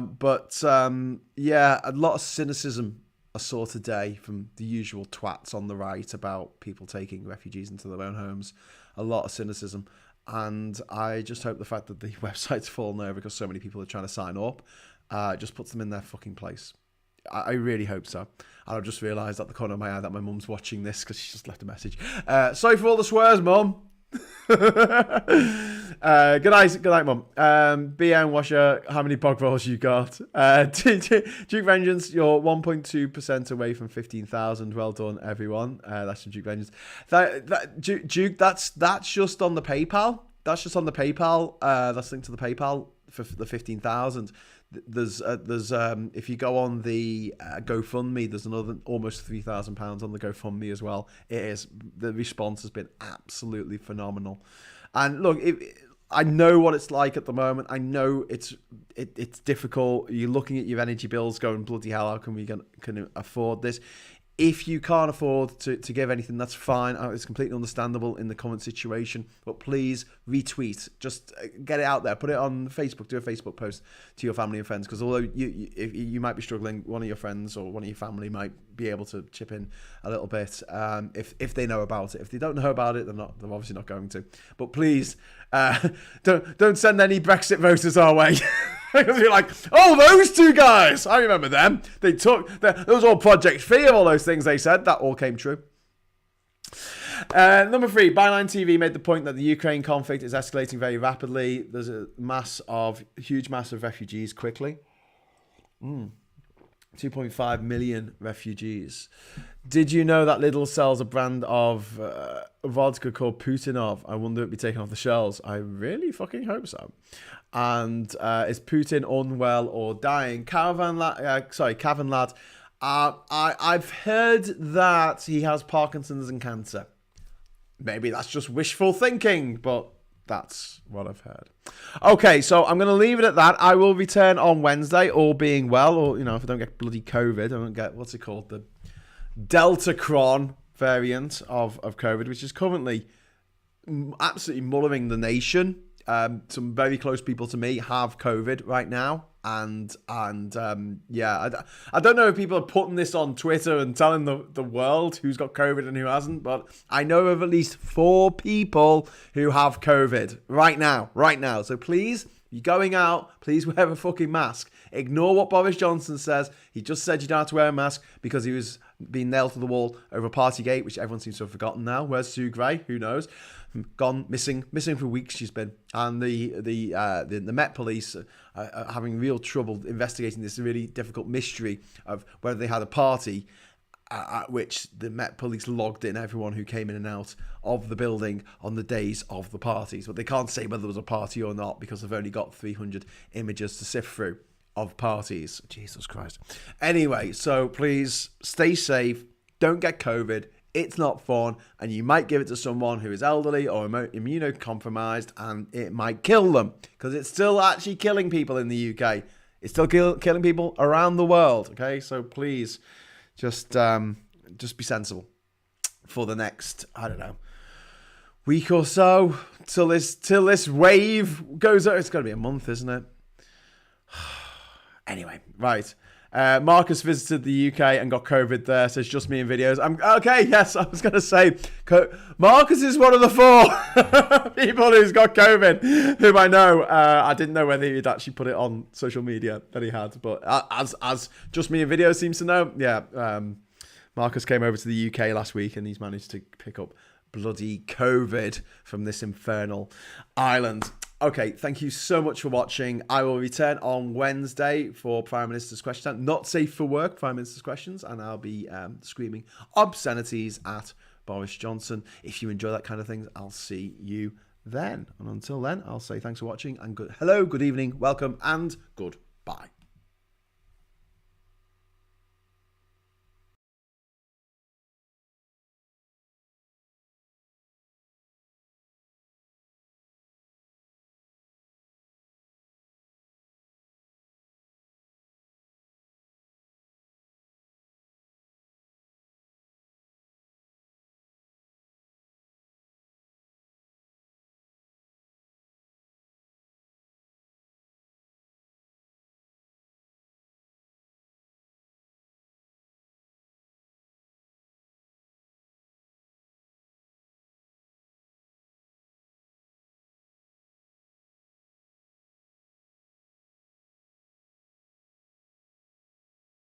a lot of cynicism I saw today from the usual twats on the right about people taking refugees into their own homes. A lot of cynicism. And I just hope the fact that the website's fallen over because so many people are trying to sign up just puts them in their fucking place. I really hope so. And I've just realised at the corner of my eye that my mum's watching this because she just left a message. Sorry for all the swears, Mum. Good night, Mum. BN Washer, how many bog rolls you got? Duke Vengeance, you're 1.2% away from 15,000. Well done, everyone. That's from Duke Vengeance. Duke, that's just on the PayPal. That's just on the PayPal. That's linked to the PayPal for the 15,000. There's if you go on the GoFundMe, there's another almost £3,000 on the GoFundMe as well. The response has been absolutely phenomenal, and look, I know what it's like at the moment. I know it's difficult. You're looking at your energy bills, going bloody hell. How can we can afford this? If you can't afford to give anything, that's fine. It's completely understandable in the current situation. But please retweet. Just get it out there. Put it on Facebook. Do a Facebook post to your family and friends. Because although you might be struggling, one of your friends or one of your family might be able to chip in a little bit if they know about it. If they don't know about it, they're obviously not going to. But please don't send any Brexit voters our way. Because you're like, oh, those two guys, I remember them. It was all Project Fear, all those things they said. That all came true. Number 3, Byline TV made the point that the Ukraine conflict is escalating very rapidly. There's a huge mass of refugees quickly. 2.5 million refugees. Did you know that Lidl sells a brand of vodka called Putinov? I wonder if it'll be taken off the shelves. I really fucking hope so. And is Putin unwell or dying? Caravan Lad. I've heard that he has Parkinson's and cancer. Maybe that's just wishful thinking, but that's what I've heard. Okay, so I'm going to leave it at that. I will return on Wednesday, all being well, or, if I don't get bloody COVID, I don't get, what's it called? The Deltacron variant of COVID, which is currently absolutely mothering the nation. Some very close people to me have COVID right now. And yeah, I don't know if people are putting this on Twitter and telling the world who's got COVID and who hasn't, but I know of at least 4 people who have COVID right now. So please, you're going out, please wear a fucking mask. Ignore what Boris Johnson says. He just said you don't have to wear a mask because he was being nailed to the wall over Partygate, which everyone seems to have forgotten now. Where's Sue Gray? Who knows? Gone missing for weeks she's been, and the Met Police are having real trouble investigating this really difficult mystery of whether they had a party at which the Met Police logged in everyone who came in and out of the building on the days of the parties, but they can't say whether there was a party or not because they've only got 300 images to sift through of parties. Jesus Christ. Anyway, so please stay safe, don't get COVID. It's not fun, and you might give it to someone who is elderly or immunocompromised, and it might kill them, because it's still actually killing people in the UK. It's still killing people around the world, okay? So please, just be sensible for the next, I don't know, week or so, till this wave goes out. It's got to be a month, isn't it? Anyway, right. Marcus visited the UK and got COVID there, so it's just me in videos. I'm okay. Yes, I was going to say, Marcus is one of the 4 people who's got COVID, whom I know. I didn't know whether he'd actually put it on social media that he had, but as just me in videos seems to know, yeah. Marcus came over to the UK last week and he's managed to pick up bloody COVID from this infernal island. Okay, thank you so much for watching. I will return on Wednesday for Prime Minister's Question Time. Not safe for work, Prime Minister's Questions, and I'll be screaming obscenities at Boris Johnson. If you enjoy that kind of thing, I'll see you then. And until then, I'll say thanks for watching and hello, good evening, welcome, and goodbye.